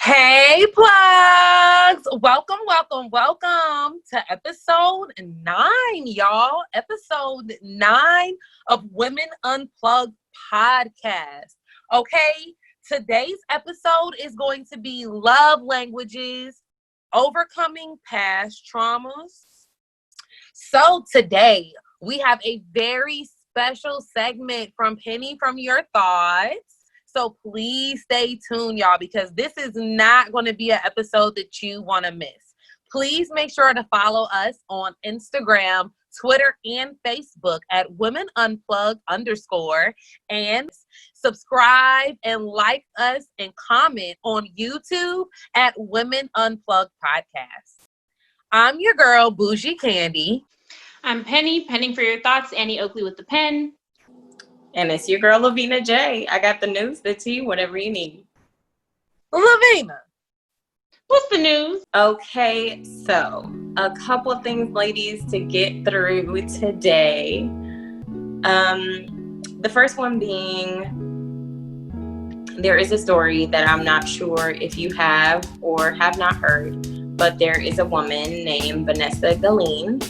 Hey, plugs! Welcome to episode 9, y'all. Episode 9 of Women Unplugged podcast. Okay, today's episode is going to be love languages, overcoming past traumas. So today, we have a very special segment from Penny from Your Thoughts. So please stay tuned, y'all, because this is not going to be an episode that you want to miss. Please make sure to follow us on Instagram, Twitter, and Facebook at WomenUnplugged_ and subscribe and like us and comment on YouTube at Women Unplugged Podcast. I'm your girl, Bougie Candy. I'm Penny, penning for your thoughts, Annie Oakley with the pen. And it's your girl, Lavina J. I got the news, the tea, whatever you need. Lavina, what's the news? Okay, so a couple of things, ladies, to get through today. The first one being, there is a story that I'm not sure if you have or have not heard, but there is a woman named Vanessa Guillen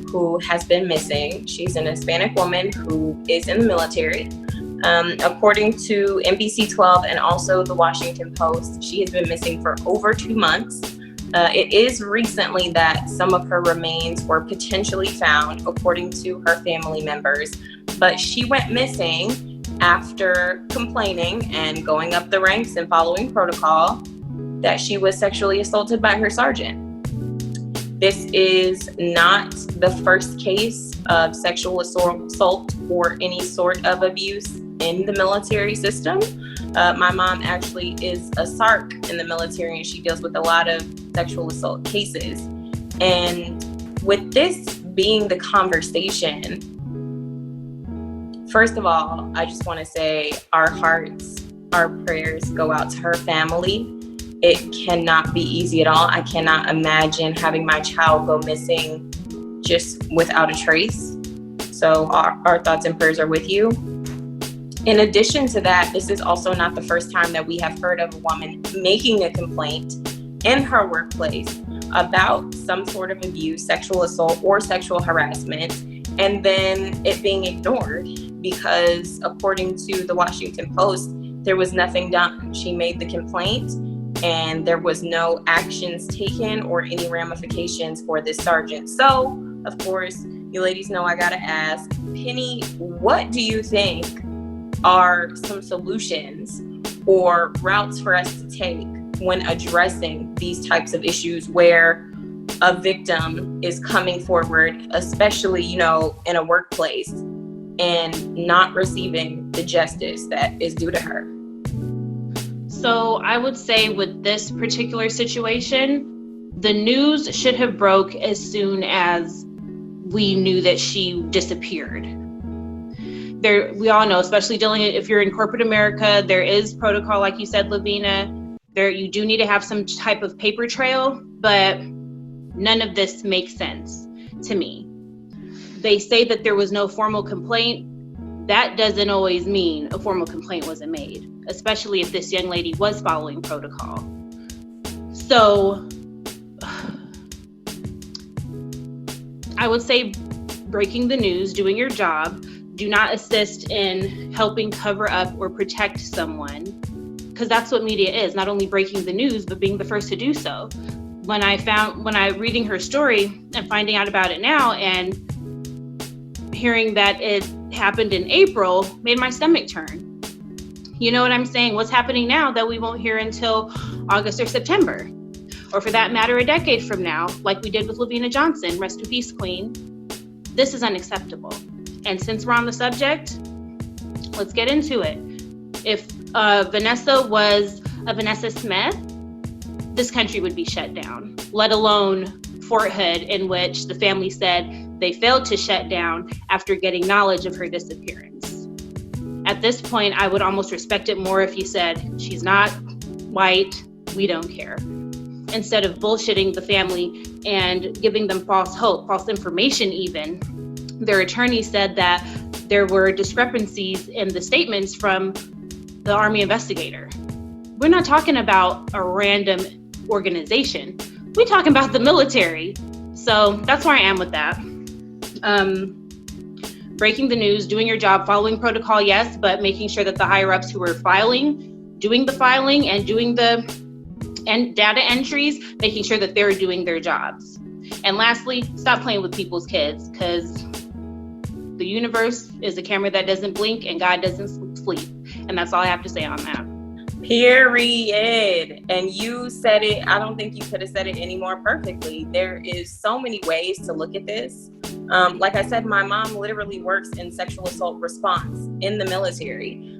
who has been missing. She's an Hispanic woman who is in the military. According to NBC 12 and also the Washington Post, she has been missing for over 2 months. It is recently that some of her remains were potentially found, according to her family members, but she went missing after complaining and going up the ranks and following protocol that she was sexually assaulted by her sergeant. This is not the first case of sexual assault or any sort of abuse in the military system. My mom actually is a SARC in the military, and she deals with a lot of sexual assault cases. And with this being the conversation, first of all, I just want to say our hearts, our prayers go out to her family. It cannot be easy at all. I cannot imagine having my child go missing just without a trace. So our thoughts and prayers are with you. In addition to that, this is also not the first time that we have heard of a woman making a complaint in her workplace about some sort of abuse, sexual assault, or sexual harassment, and then it being ignored because, according to the Washington Post, there was nothing done. She made the complaint, and there was no actions taken or any ramifications for this sergeant. So, of course, you ladies know I gotta ask, Penny, what do you think are some solutions or routes for us to take when addressing these types of issues where a victim is coming forward, especially, in a workplace, and not receiving the justice that is due to her? So I would say with this particular situation, the news should have broke as soon as we knew that she disappeared. We all know, especially if you're in corporate America, there is protocol, like you said, Lavina. You do need to have some type of paper trail, but none of this makes sense to me. They say that there was no formal complaint. That doesn't always mean a formal complaint wasn't made, especially if this young lady was following protocol. So I would say breaking the news, doing your job. Do not assist in helping cover up or protect someone, because that's what media is, not only breaking the news, but being the first to do so. When I reading her story and finding out about it now and hearing that it happened in April made my stomach turn. You know what I'm saying? What's happening now that we won't hear until August or September, or for that matter, a decade from now, like we did with Lavina Johnson, rest in peace, Queen. This is unacceptable. And since we're on the subject, let's get into it. If Vanessa was a Vanessa Smith, this country would be shut down, let alone Fort Hood, in which the family said they failed to shut down after getting knowledge of her disappearance. At this point, I would almost respect it more if you said, she's not white, we don't care. Instead of bullshitting the family and giving them false hope, false information even. Their attorney said that there were discrepancies in the statements from the Army investigator. we're not talking about a random organization. We're talking about the military. So that's where I am with that. Breaking the news, doing your job, following protocol, yes, but making sure that the higher ups who are doing the filing and doing the data entries, making sure that they're doing their jobs. And lastly, stop playing with people's kids, because the universe is a camera that doesn't blink and God doesn't sleep. And that's all I have to say on that. Period. And you said it. I don't think you could have said it any more perfectly. There is so many ways to look at this. Like I said, my mom literally works in sexual assault response in the military.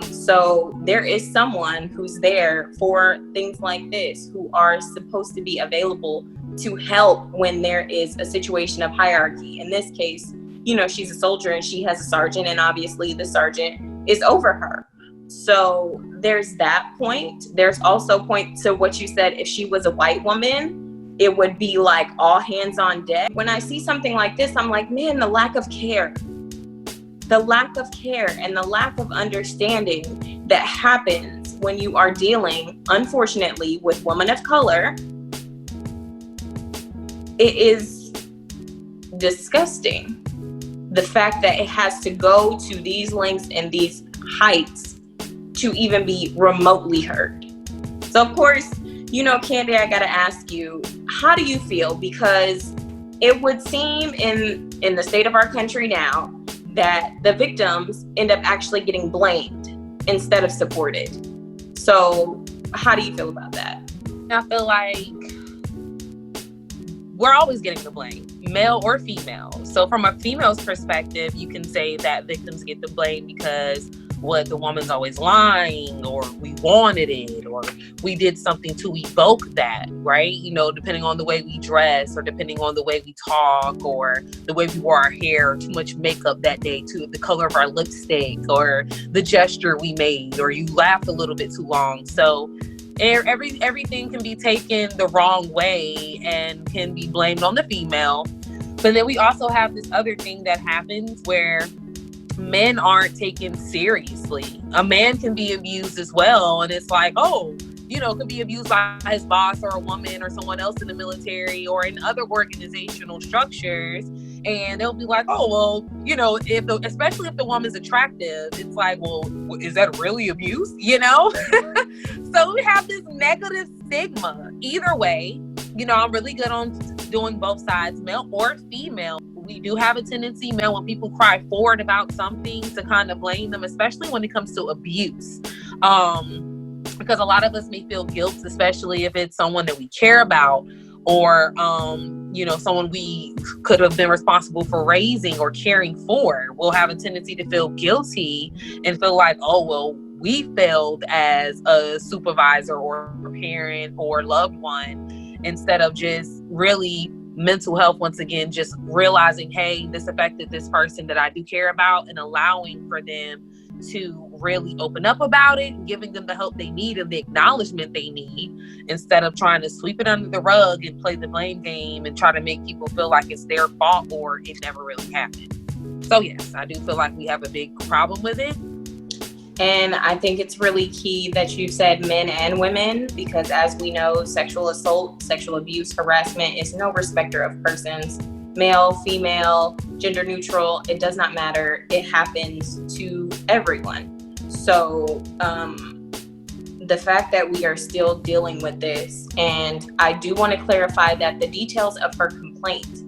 So there is someone who's there for things like this, who are supposed to be available to help when there is a situation of hierarchy. In this case, you know, she's a soldier and she has a sergeant, and obviously the sergeant is over her. So there's that point. There's also point to what you said. If she was a white woman, it would be like all hands on deck. When I see something like this, I'm like, man, the lack of care and the lack of understanding that happens when you are dealing, unfortunately, with women of color. It is disgusting. The fact that it has to go to these lengths and these heights to even be remotely heard. So of course, you know, Candy, I gotta ask you, how do you feel? Because it would seem in the state of our country now that the victims end up actually getting blamed instead of supported. So how do you feel about that? I feel like we're always getting the blame, male or female. So from a female's perspective, you can say that victims get the blame because the woman's always lying, or we wanted it, or we did something to evoke that, right? You know, depending on the way we dress, or depending on the way we talk, or the way we wore our hair, or too much makeup that day, to the color of our lipstick, or the gesture we made, or you laughed a little bit too long. So everything can be taken the wrong way and can be blamed on the female. But then we also have this other thing that happens where men aren't taken seriously. A man can be abused as well, and it's like, oh, you know, could be abused by his boss or a woman or someone else in the military or in other organizational structures, and they'll be like, oh, well, you know, especially if the woman's attractive, it's like, well, is that really abuse? You know? So we have this negative stigma. Either way, you know, I'm really good on doing both sides, male or female. We do have a tendency, man, when people cry forward about something, to kind of blame them, especially when it comes to abuse. Because a lot of us may feel guilt, especially if it's someone that we care about, or, you know, someone we could have been responsible for raising or caring for. We'll have a tendency to feel guilty and feel like, oh, well, we failed as a supervisor or a parent or loved one, instead of just really mental health, once again, just realizing, hey, this affected this person that I do care about, and allowing for them to really open up about it, giving them the help they need and the acknowledgement they need, instead of trying to sweep it under the rug and play the blame game and try to make people feel like it's their fault or it never really happened. So yes, I do feel like we have a big problem with it. And I think it's really key that you said men and women, because as we know, sexual assault, sexual abuse, harassment is no respecter of persons. Male, female, gender neutral, it does not matter. It happens to everyone. So the fact that we are still dealing with this, and I do want to clarify that the details of her complaint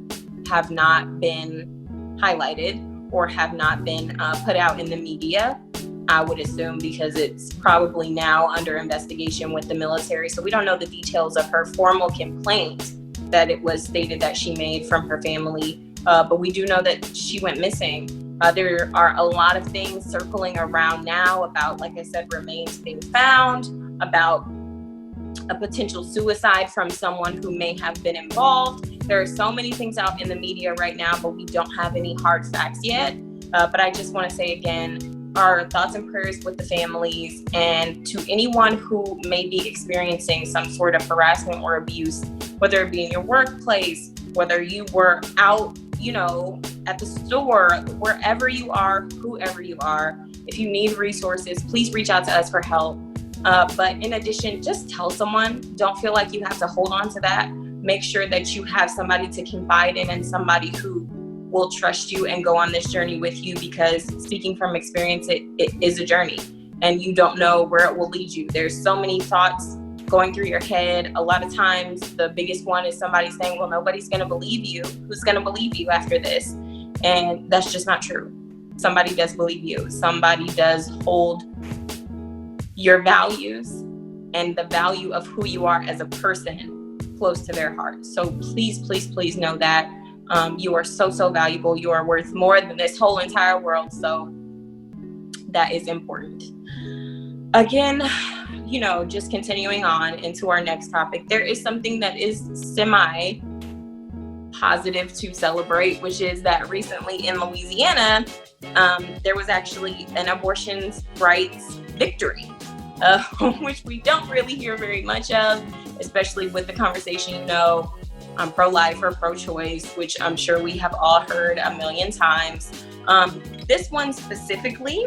have not been highlighted or have not been put out in the media. I would assume because it's probably now under investigation with the military. So we don't know the details of her formal complaint that it was stated that she made from her family. But we do know that she went missing. There are a lot of things circling around now about, like I said, remains being found, about a potential suicide from someone who may have been involved. There are so many things out in the media right now, but we don't have any hard facts yet. But I just want to say again, our thoughts and prayers with the families, and to anyone who may be experiencing some sort of harassment or abuse, whether it be in your workplace, whether you were out, you know, at the store, wherever you are, whoever you are. If you need resources, please reach out to us for help. But in addition, just tell someone. Don't feel like you have to hold on to that. Make sure that you have somebody to confide in and somebody who will trust you and go on this journey with you, because speaking from experience, it is a journey and you don't know where it will lead you. There's so many thoughts going through your head. A lot of times the biggest one is somebody saying, well, nobody's going to believe you. Who's going to believe you after this? And that's just not true. Somebody does believe you. Somebody does hold your values and the value of who you are as a person close to their heart. So please, please, please know that you are so, so valuable. You are worth more than this whole entire world. So that is important. Again, just continuing on into our next topic, there is something that is semi-positive to celebrate, which is that recently in Louisiana, there was actually an abortion rights victory, which we don't really hear very much of, especially with the conversation, pro-life or pro-choice, which I'm sure we have all heard a million times. This one specifically,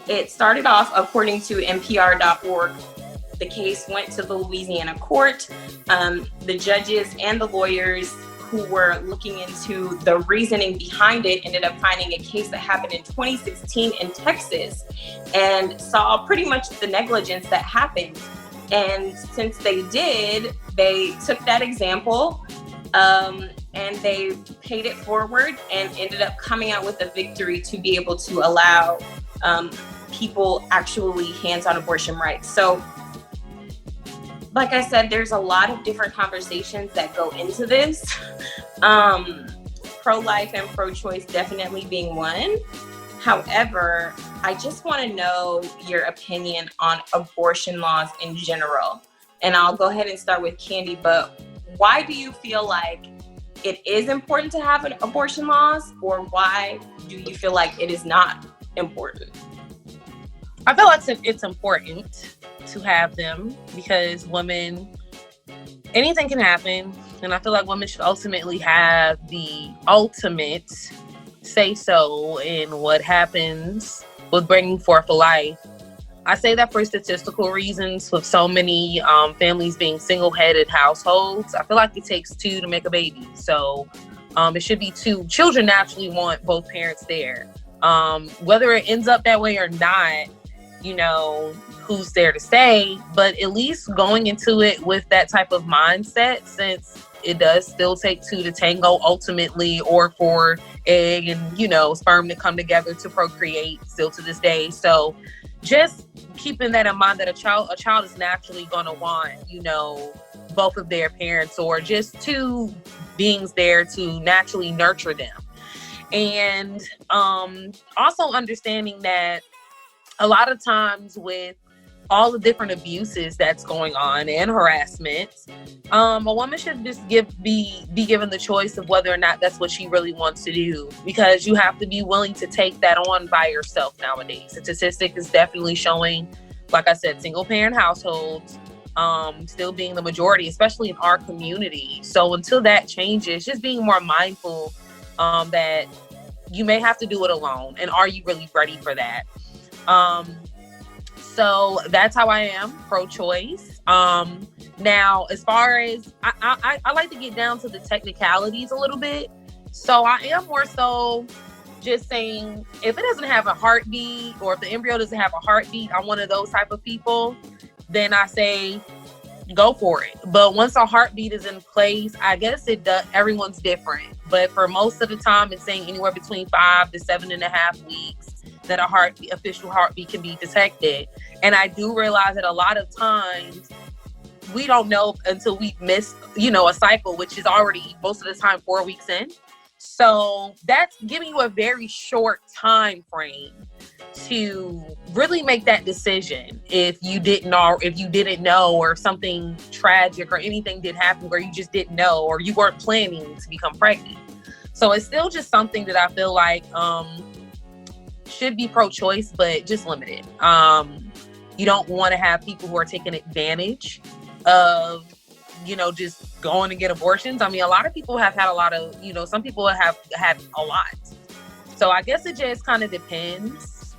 it started off, according to NPR.org, the case went to the Louisiana court. The judges and the lawyers who were looking into the reasoning behind it ended up finding a case that happened in 2016 in Texas and saw pretty much the negligence that happened. And since they did, they took that example and they paid it forward and ended up coming out with a victory to be able to allow people actually hands-on abortion rights. So, like I said, there's a lot of different conversations that go into this. Pro-life and pro-choice definitely being one. However, I just want to know your opinion on abortion laws in general. And I'll go ahead and start with Candy, but why do you feel like it is important to have abortion laws, or why do you feel like it is not important? I feel like it's important to have them because anything can happen. And I feel like women should ultimately have the ultimate say-so in what happens with bringing forth a life. I say that for statistical reasons, with so many families being single-headed households. I feel like it takes two to make a baby. So it should be two. Children naturally want both parents there. Whether it ends up that way or not, who's there to say, but at least going into it with that type of mindset, since it does still take two to tango ultimately, or for egg and, sperm to come together to procreate still to this day. So just keeping that in mind, that a child is naturally going to want, both of their parents, or just two beings there to naturally nurture them. And also understanding that a lot of times with all the different abuses that's going on and harassment, a woman should just be given the choice of whether or not that's what she really wants to do, because you have to be willing to take that on by yourself nowadays. The statistic is definitely showing, like I said, single parent households still being the majority, especially in our community. So until that changes, just being more mindful that you may have to do it alone, and are you really ready for that? So that's how I am, pro-choice. Now, as far as, I like to get down to the technicalities a little bit. So I am more so just saying, if it doesn't have a heartbeat, or if the embryo doesn't have a heartbeat, I'm one of those type of people, then I say, go for it. But once a heartbeat is in place, I guess it does, everyone's different. But for most of the time, it's saying anywhere between 5 to 7.5 weeks that official heartbeat can be detected. And I do realize that a lot of times we don't know until we've missed, a cycle, which is already most of the time 4 weeks in. So that's giving you a very short time frame to really make that decision. If you didn't know, or something tragic or anything did happen where you just didn't know, or you weren't planning to become pregnant. So it's still just something that I feel like should be pro-choice, but just limited. You don't want to have people who are taking advantage of, just going to get abortions. I mean, a lot of people have had a lot of, some people have had a lot. So I guess it just kind of depends.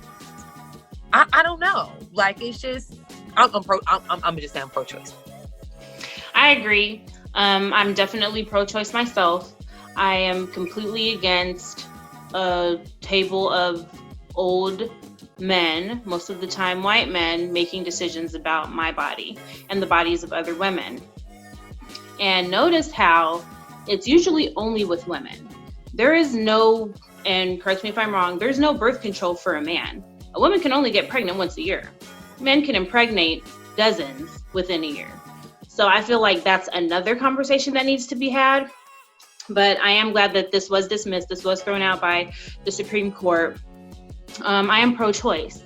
I don't know. Like, it's just, I'm just saying I'm pro-choice. I agree. I'm definitely pro-choice myself. I am completely against a table of old men, most of the time white men, making decisions about my body and the bodies of other women. And notice how it's usually only with women. There is no, and correct me if I'm wrong, there's no birth control for a man. A woman can only get pregnant once a year. Men can impregnate dozens within a year. So I feel like that's another conversation that needs to be had. But I am glad that this was dismissed. This was thrown out by the Supreme Court. I am pro-choice.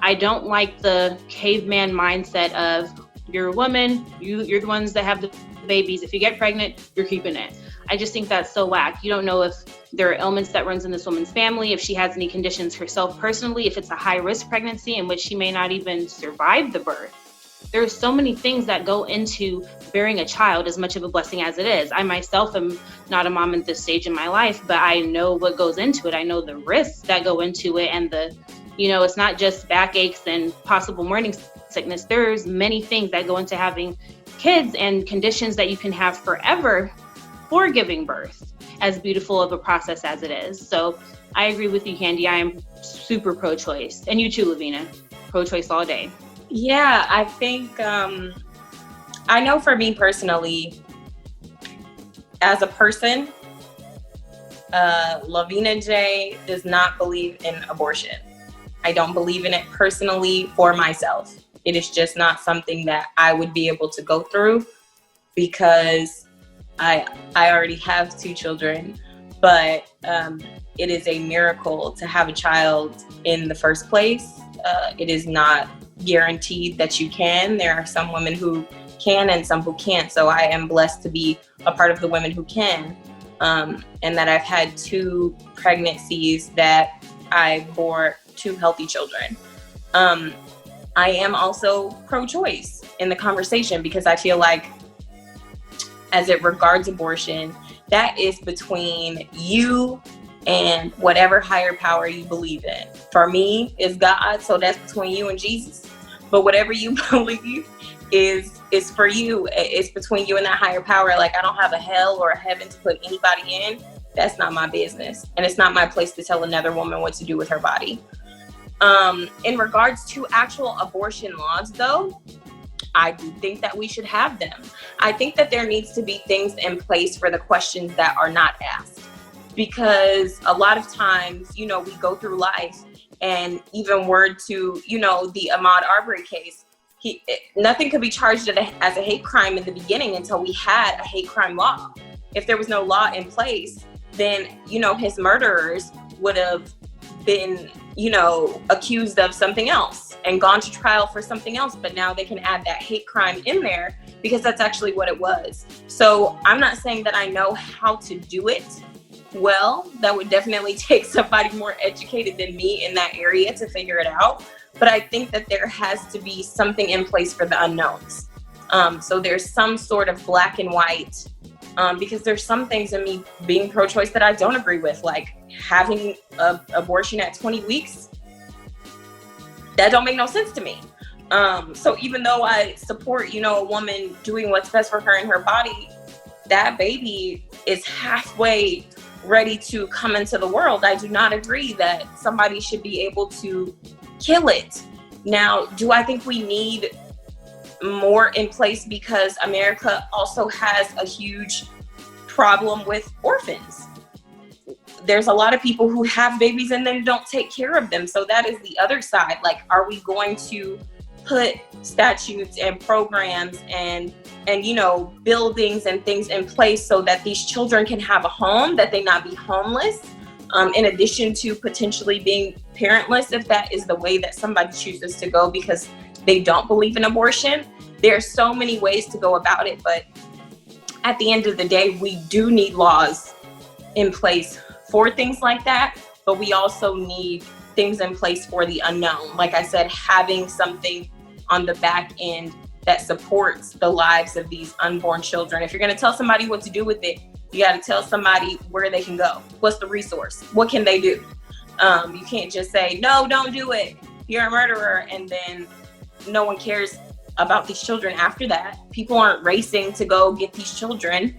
I don't like the caveman mindset of you're a woman, you're the ones that have the babies. If you get pregnant, you're keeping it. I just think that's so whack. You don't know if there are ailments that runs in this woman's family, if she has any conditions herself personally, if it's a high-risk pregnancy in which she may not even survive the birth. There's so many things that go into bearing a child, as much of a blessing as it is. I myself am not a mom at this stage in my life, but I know what goes into it. I know the risks that go into it, and it's not just backaches and possible morning sickness. There's many things that go into having kids and conditions that you can have forever for giving birth, as beautiful of a process as it is. So I agree with you, Candy. I am super pro-choice. And you too, Lavina. Pro-choice all day. Yeah, I think, I know for me personally, as a person, Lavina J does not believe in abortion. I don't believe in it personally for myself. It is just not something that I would be able to go through because I already have 2 children, but it is a miracle to have a child in the first place. It is not guaranteed that you can. There are some women who can and some who can't. So I am blessed to be a part of the women who can, and that I've had 2 pregnancies that I bore 2 healthy children. I am also pro-choice in the conversation because I feel like as it regards abortion, that is between you and whatever higher power you believe in. For me, it's God, so that's between you and Jesus. But whatever you believe is for you. It's between you and that higher power. Like, I don't have a hell or a heaven to put anybody in. That's not my business. And it's not my place to tell another woman what to do with her body. In regards to actual abortion laws, though, I do think that we should have them. I think that there needs to be things in place for the questions that are not asked. Because a lot of times, we go through life, and even word to, the Ahmaud Arbery case, nothing could be charged as a hate crime in the beginning until we had a hate crime law. If there was no law in place, then, his murderers would have been, accused of something else and gone to trial for something else. But now they can add that hate crime in there because that's actually what it was. So I'm not saying that I know how to do it well. That would definitely take somebody more educated than me in that area to figure it out. But I think that there has to be something in place for the unknowns. So there's some sort of black and white, because there's some things in me being pro-choice that I don't agree with, like having an abortion at 20 weeks. That don't make no sense to me. So even though I support, a woman doing what's best for her and her body, that baby is halfway ready to come into the world. I do not agree that somebody should be able to kill it. Now, do I think we need more in place because America also has a huge problem with orphans? There's a lot of people who have babies and then don't take care of them. So that is the other side. Like, are we going to put statutes and programs and buildings and things in place so that these children can have a home, that they not be homeless, in addition to potentially being parentless, if that is the way that somebody chooses to go because they don't believe in abortion? There are so many ways to go about it, but at the end of the day, we do need laws in place for things like that, but we also need things in place for the unknown. Like I said, having something on the back end that supports the lives of these unborn children. If you're going to tell somebody what to do with it, you got to tell somebody where they can go. What's the resource? What can they do? You can't just say, no, don't do it, you're a murderer, and then no one cares about these children after that. People aren't racing to go get these children.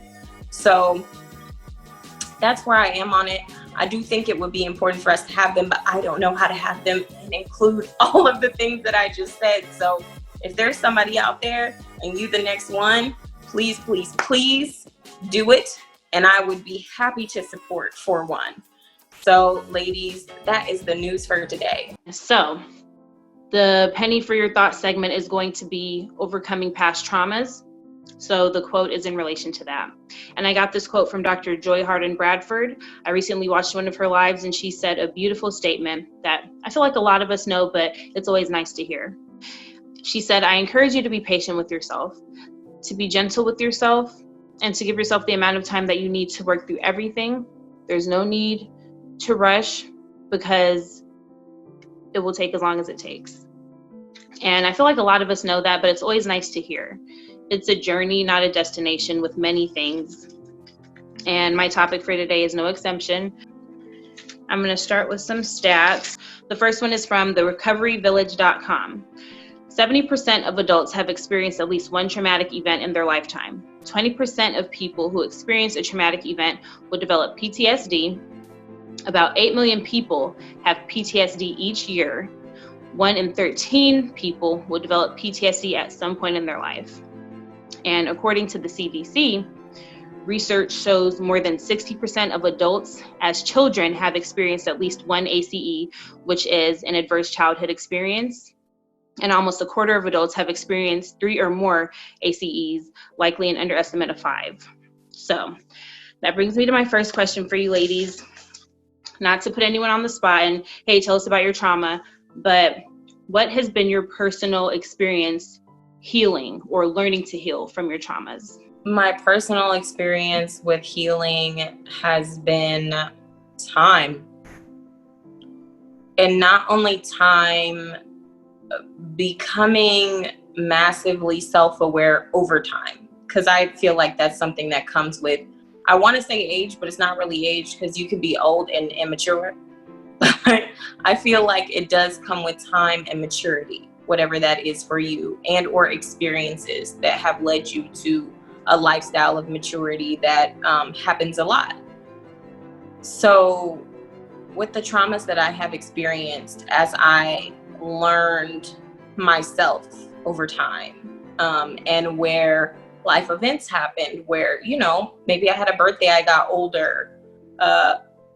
So that's where I am on it. I do think it would be important for us to have them, but I don't know how to have them and include all of the things that I just said. So if there's somebody out there and you the next one, please, please, please do it. And I would be happy to support for one. So ladies, that is the news for today. So the penny for your thoughts segment is going to be overcoming past traumas. So the quote is in relation to that. And I got this quote from Dr. Joy Harden Bradford. I recently watched one of her lives, and she said a beautiful statement that I feel like a lot of us know, but it's always nice to hear. She said, "I encourage you to be patient with yourself, to be gentle with yourself, and to give yourself the amount of time that you need to work through everything. There's no need to rush because it will take as long as it takes." And I feel like a lot of us know that, but it's always nice to hear. It's a journey, not a destination, with many things. And my topic for today is no exemption. I'm going to start with some stats. The first one is from therecoveryvillage.com. 70% of adults have experienced at least one traumatic event in their lifetime. 20% of people who experience a traumatic event will develop PTSD. About 8 million people have PTSD each year. 1 in 13 people will develop PTSD at some point in their life. And according to the CDC, research shows more than 60% of adults as children have experienced at least one ACE, which is an adverse childhood experience. And almost a quarter of adults have experienced 3 or more ACEs, likely an underestimate of 5. So that brings me to my first question for you ladies. Not to put anyone on the spot and, hey, tell us about your trauma, but what has been your personal experience healing or learning to heal from your traumas? My personal experience with healing has been time. And not only time, becoming massively self-aware over time. Because I feel like that's something that comes with, I want to say age, but it's not really age because you can be old and immature. But I feel like it does come with time and maturity, whatever that is for you, and or experiences that have led you to a lifestyle of maturity that happens a lot. So with the traumas that I have experienced as I learned myself over time, and where life events happened, where, you know, maybe I had a birthday, I got older,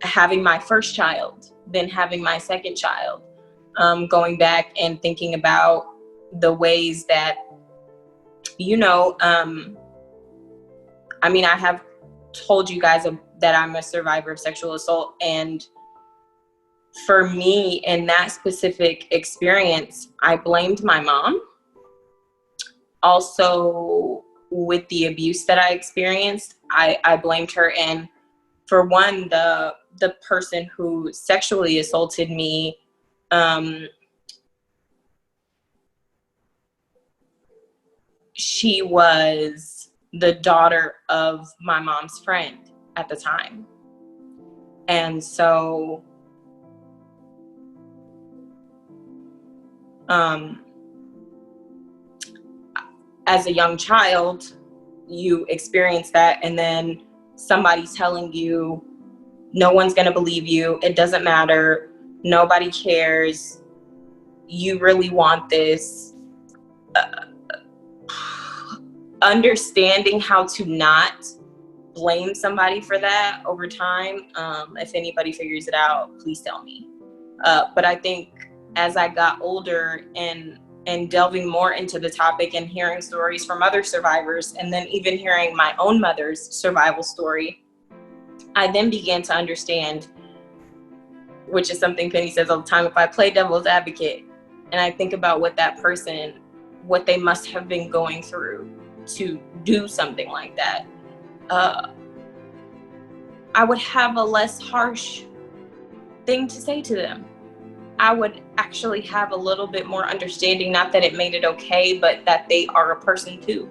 having my first child, then having my second child, going back and thinking about the ways that, you know, I mean, I have told you guys that I'm a survivor of sexual assault, and for me in that specific experience, I blamed my mom. Also, with the abuse that I experienced, I blamed her. And for one, the person who sexually assaulted me, she was the daughter of my mom's friend at the time. And so, as a young child, you experience that, and then somebody's telling you, no one's going to believe you. It doesn't matter. Nobody cares. You really want this. Understanding how to not blame somebody for that over time. If anybody figures it out, please tell me. But I think as I got older and delving more into the topic and hearing stories from other survivors, and then even hearing my own mother's survival story, I then began to understand, which is something Penny says all the time, if I play devil's advocate and I think about what that person, what they must have been going through to do something like that, I would have a less harsh thing to say to them. I would actually have a little bit more understanding, not that it made it okay, but that they are a person too,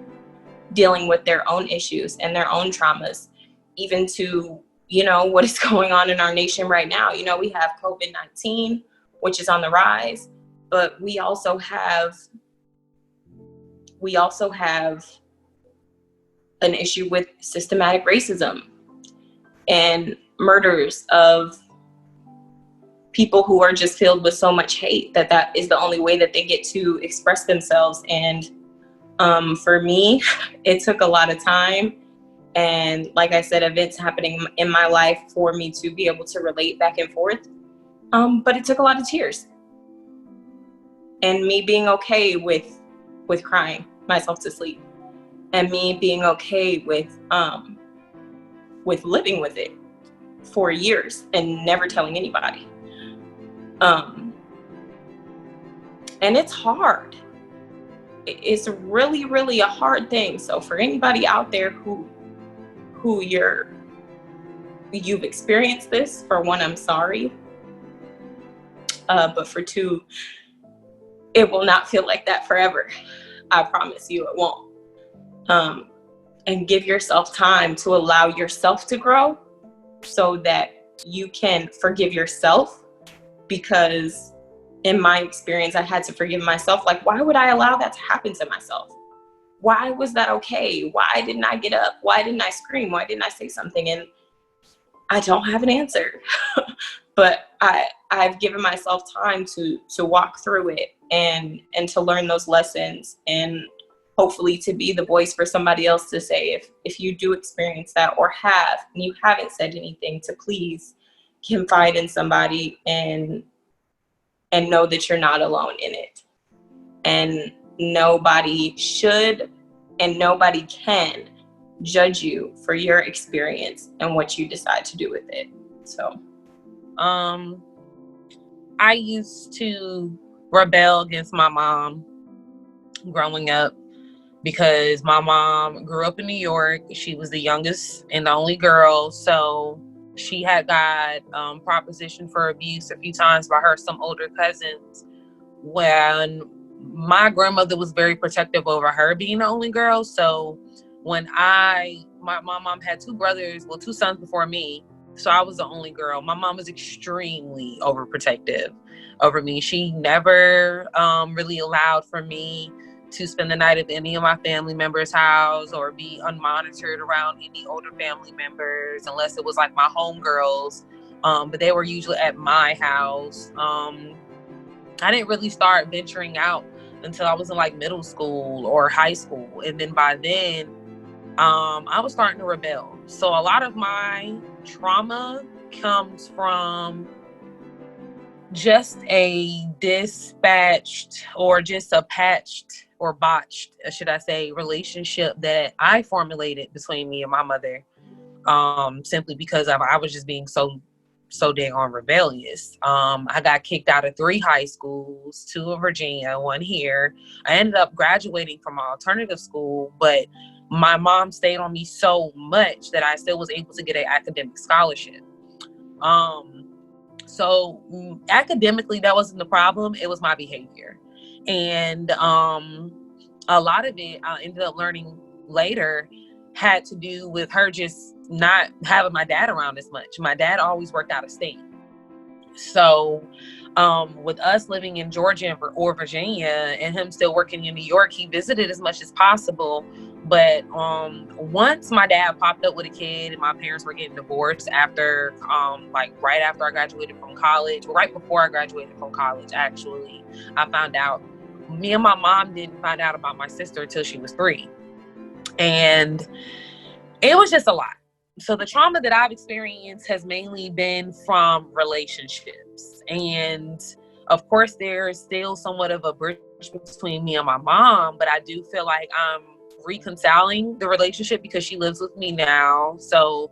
dealing with their own issues and their own traumas, even to, you know, what is going on in our nation right now. You know, we have COVID-19, which is on the rise, but we also have we also have an issue with systematic racism and murders of people who are just filled with so much hate that is the only way that they get to express themselves. And for me, it took a lot of time. And like I said, events happening in my life for me to be able to relate back and forth. But it took a lot of tears. And me being okay with crying myself to sleep. And me being okay with living with it for years and never telling anybody. And it's hard. It's really, really a hard thing. So for anybody out there who you've experienced this, for one, I'm sorry. But for two, it will not feel like that forever. I promise you it won't. And give yourself time to allow yourself to grow so that you can forgive yourself. Because in my experience, I had to forgive myself. Like, why would I allow that to happen to myself? Why was that okay? Why didn't I get up? Why didn't I scream? Why didn't I say something? And I don't have an answer. But I've given myself time to walk through it and to learn those lessons, and hopefully to be the voice for somebody else to say, if you do experience that or have, and you haven't said anything, to please confide in somebody and know that you're not alone in it. And nobody should and nobody can judge you for your experience and what you decide to do with it. So I used to rebel against my mom growing up because my mom grew up in New York. She was the youngest and the only girl, so she had got propositioned for abuse a few times by some older cousins, when my grandmother was very protective over her being the only girl. So when my mom had two sons before me, so I was the only girl. My mom was extremely overprotective over me. She never really allowed for me to spend the night at any of my family members' house or be unmonitored around any older family members, unless it was like my homegirls. But they were usually at my house. I didn't really start venturing out until I was in like middle school or high school. And then by then, I was starting to rebel. So a lot of my trauma comes from just a dispatched or just a patched or botched, should I say, relationship that I formulated between me and my mother, simply because I was just being so dang on rebellious. I got kicked out of 3 high schools, 2 in Virginia, 1 here. I ended up graduating from an alternative school, but my mom stayed on me so much that I still was able to get an academic scholarship. So academically, that wasn't the problem. It was my behavior. And a lot of it, I ended up learning later, had to do with her just not having my dad around as much. My dad always worked out of state. So with us living in Georgia or Virginia and him still working in New York, he visited as much as possible. But once my dad popped up with a kid and my parents were getting divorced after, right after I graduated from college, right before I graduated from college, actually, I found out. Me and my mom didn't find out about my sister until she was 3. And it was just a lot. So the trauma that I've experienced has mainly been from relationships. And of course, there's still somewhat of a bridge between me and my mom, but I do feel like I'm reconciling the relationship because she lives with me now. So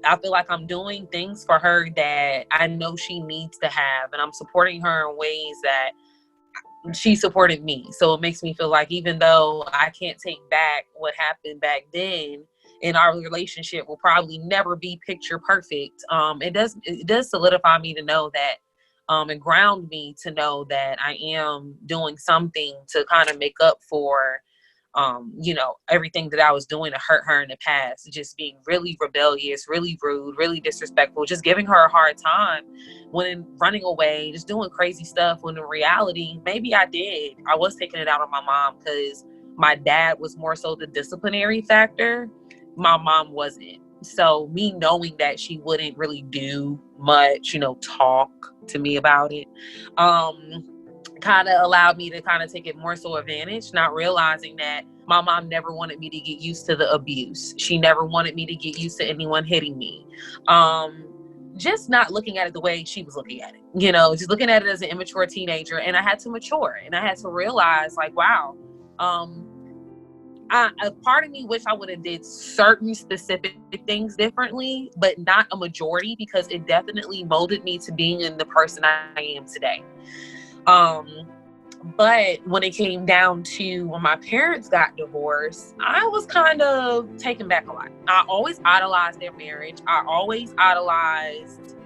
I feel like I'm doing things for her that I know she needs to have, and I'm supporting her in ways that she supported me. So it makes me feel like even though I can't take back what happened back then, and our relationship will probably never be picture perfect, it does solidify me to know that, and ground me to know that I am doing something to kind of make up for everything that I was doing to hurt her in the past, just being really rebellious, really rude, really disrespectful, just giving her a hard time when running away, just doing crazy stuff, when in reality, maybe I was taking it out on my mom, because my dad was more so the disciplinary factor. My mom wasn't. So me knowing that she wouldn't really do much, talk to me about it, kind of allowed me to kind of take it more so advantage, not realizing that my mom never wanted me to get used to the abuse. She never wanted me to get used to anyone hitting me. Just not looking at it the way she was looking at it, just looking at it as an immature teenager. And I had to mature, and I had to realize, like, wow, a part of me wish I would have did certain specific things differently, but not a majority, because it definitely molded me to being in the person I am today. But when it came down to when my parents got divorced, I was kind of taken back a lot. I always idolized their marriage. I always idolized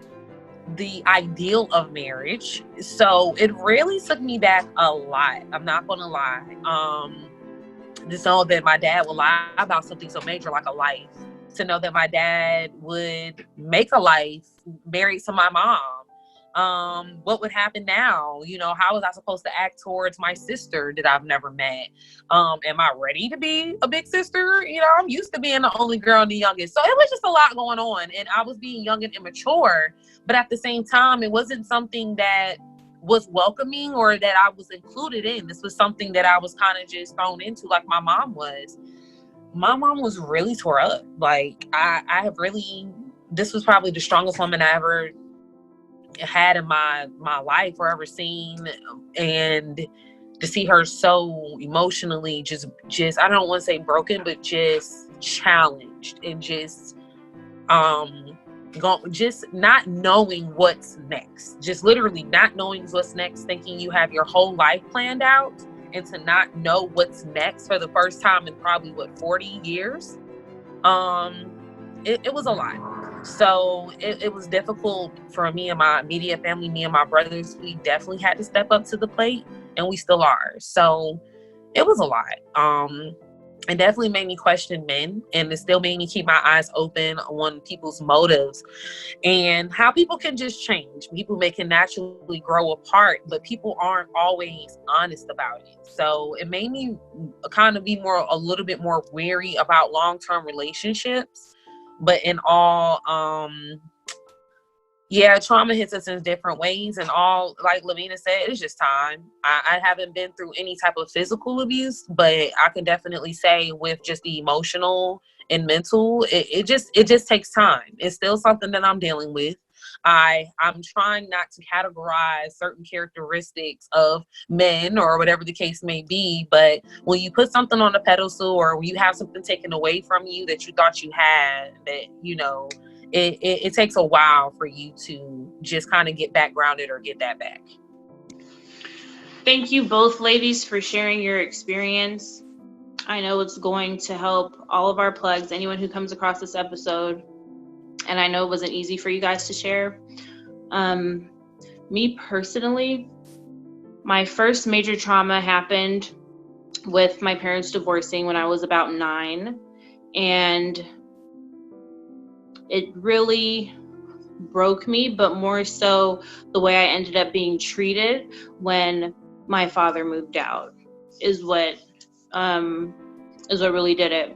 the ideal of marriage. So it really took me back a lot. I'm not going to lie. To know that my dad would lie about something so major like a life. To know that my dad would make a life married to my mom. What would happen now? How was I supposed to act towards my sister that I've never met? Am I ready to be a big sister? I'm used to being the only girl and the youngest. So it was just a lot going on, and I was being young and immature, but at the same time, it wasn't something that was welcoming or that I was included in. This was something that I was kind of just thrown into, like my mom was. My mom was really tore up. Like this was probably the strongest woman I ever had in my life or ever seen, and to see her so emotionally just I don't want to say broken, but just challenged, and just not knowing what's next, just literally not knowing what's next, thinking you have your whole life planned out, and to not know what's next for the first time in probably 40 years. It was a lot. So it was difficult for me and my immediate family, me and my brothers. We definitely had to step up to the plate, and we still are. So it was a lot. It definitely made me question men, and it still made me keep my eyes open on people's motives and how people can just change. People can naturally grow apart, but people aren't always honest about it. So it made me kind of be a little bit more wary about long-term relationships. But in all, trauma hits us in different ways, and all, like Lavina said, it's just time. I haven't been through any type of physical abuse, but I can definitely say with just the emotional and mental, it just takes time. It's still something that I'm dealing with. I'm trying not to categorize certain characteristics of men or whatever the case may be, but when you put something on a pedestal, or when you have something taken away from you that you thought you had, that it takes a while for you to just kind of get back grounded or get that back. Thank you both ladies for sharing your experience. I know it's going to help all of our plugs, anyone who comes across this episode. And I know it wasn't easy for you guys to share. Me personally, my first major trauma happened with my parents divorcing when I was about 9. And it really broke me, but more so the way I ended up being treated when my father moved out is what really did it.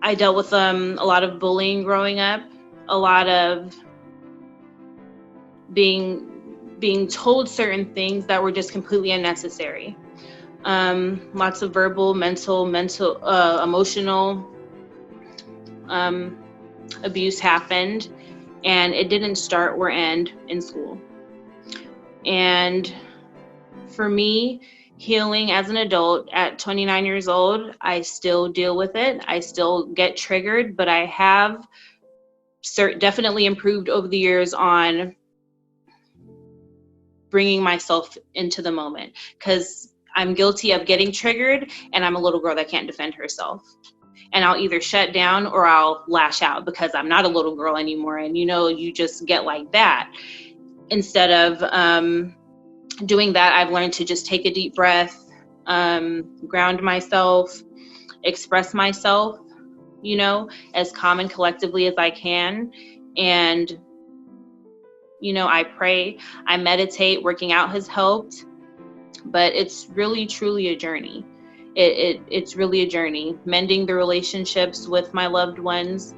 I dealt with a lot of bullying growing up, a lot of being told certain things that were just completely unnecessary. Lots of verbal, mental, emotional abuse happened, and it didn't start or end in school. And for me, healing as an adult at 29 years old, I still deal with it. I still get triggered, but I have definitely improved over the years on bringing myself into the moment, because I'm guilty of getting triggered, and I'm a little girl that can't defend herself. And I'll either shut down or I'll lash out, because I'm not a little girl anymore. And you just get like that. Instead of doing that, I've learned to just take a deep breath, ground myself, express myself, as calm and collectively as I can. And, I pray, I meditate. Working out has helped, but it's really, truly a journey. It's really a journey. Mending the relationships with my loved ones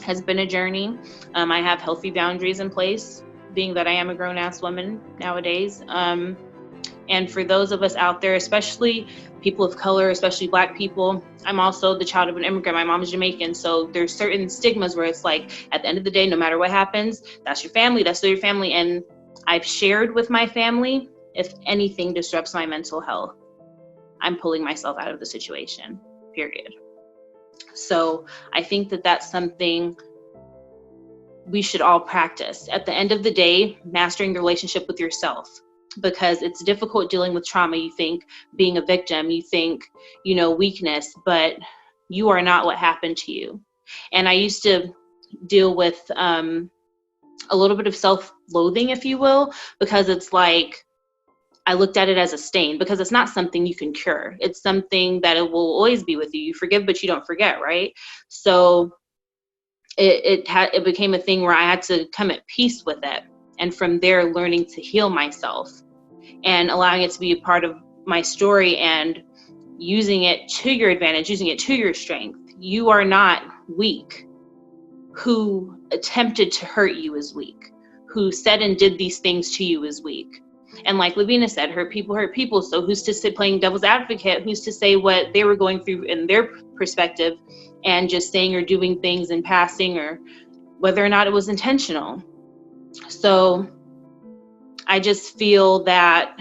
has been a journey. I have healthy boundaries in place, being that I am a grown-ass woman nowadays. And for those of us out there, especially people of color, especially Black people, I'm also the child of an immigrant. My mom is Jamaican. So there's certain stigmas where it's like, at the end of the day, no matter what happens, that's your family, that's still your family. And I've shared with my family, if anything disrupts my mental health, I'm pulling myself out of the situation, period. So I think that that's something we should all practice. At the end of the day, mastering the relationship with yourself, because it's difficult dealing with trauma. You think being a victim, you think, weakness, but you are not what happened to you. And I used to deal with a little bit of self-loathing, if you will, because it's like, I looked at it as a stain, because it's not something you can cure. It's something that it will always be with you. You forgive, but you don't forget, right? So it became a thing where I had to come at peace with it. And from there, learning to heal myself and allowing it to be a part of my story and using it to your advantage, using it to your strength. You are not weak. Who attempted to hurt you is weak. Who said and did these things to you is weak. And like Lavina said, hurt people. So who's to sit playing devil's advocate? Who's to say what they were going through in their perspective and just saying or doing things in passing, or whether or not it was intentional? So I just feel that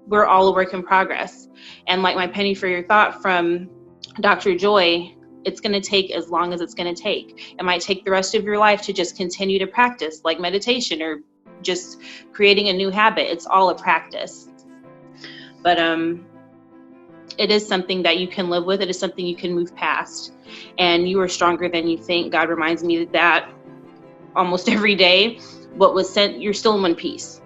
we're all a work in progress. And like my penny for your thought from Dr. Joy, it's going to take as long as it's going to take. It might take the rest of your life to just continue to practice, like meditation or just creating a new habit. It's all a practice. But it is something that you can live with. It is something you can move past. And you are stronger than you think. God reminds me that almost every day. What was sent, you're still in one piece.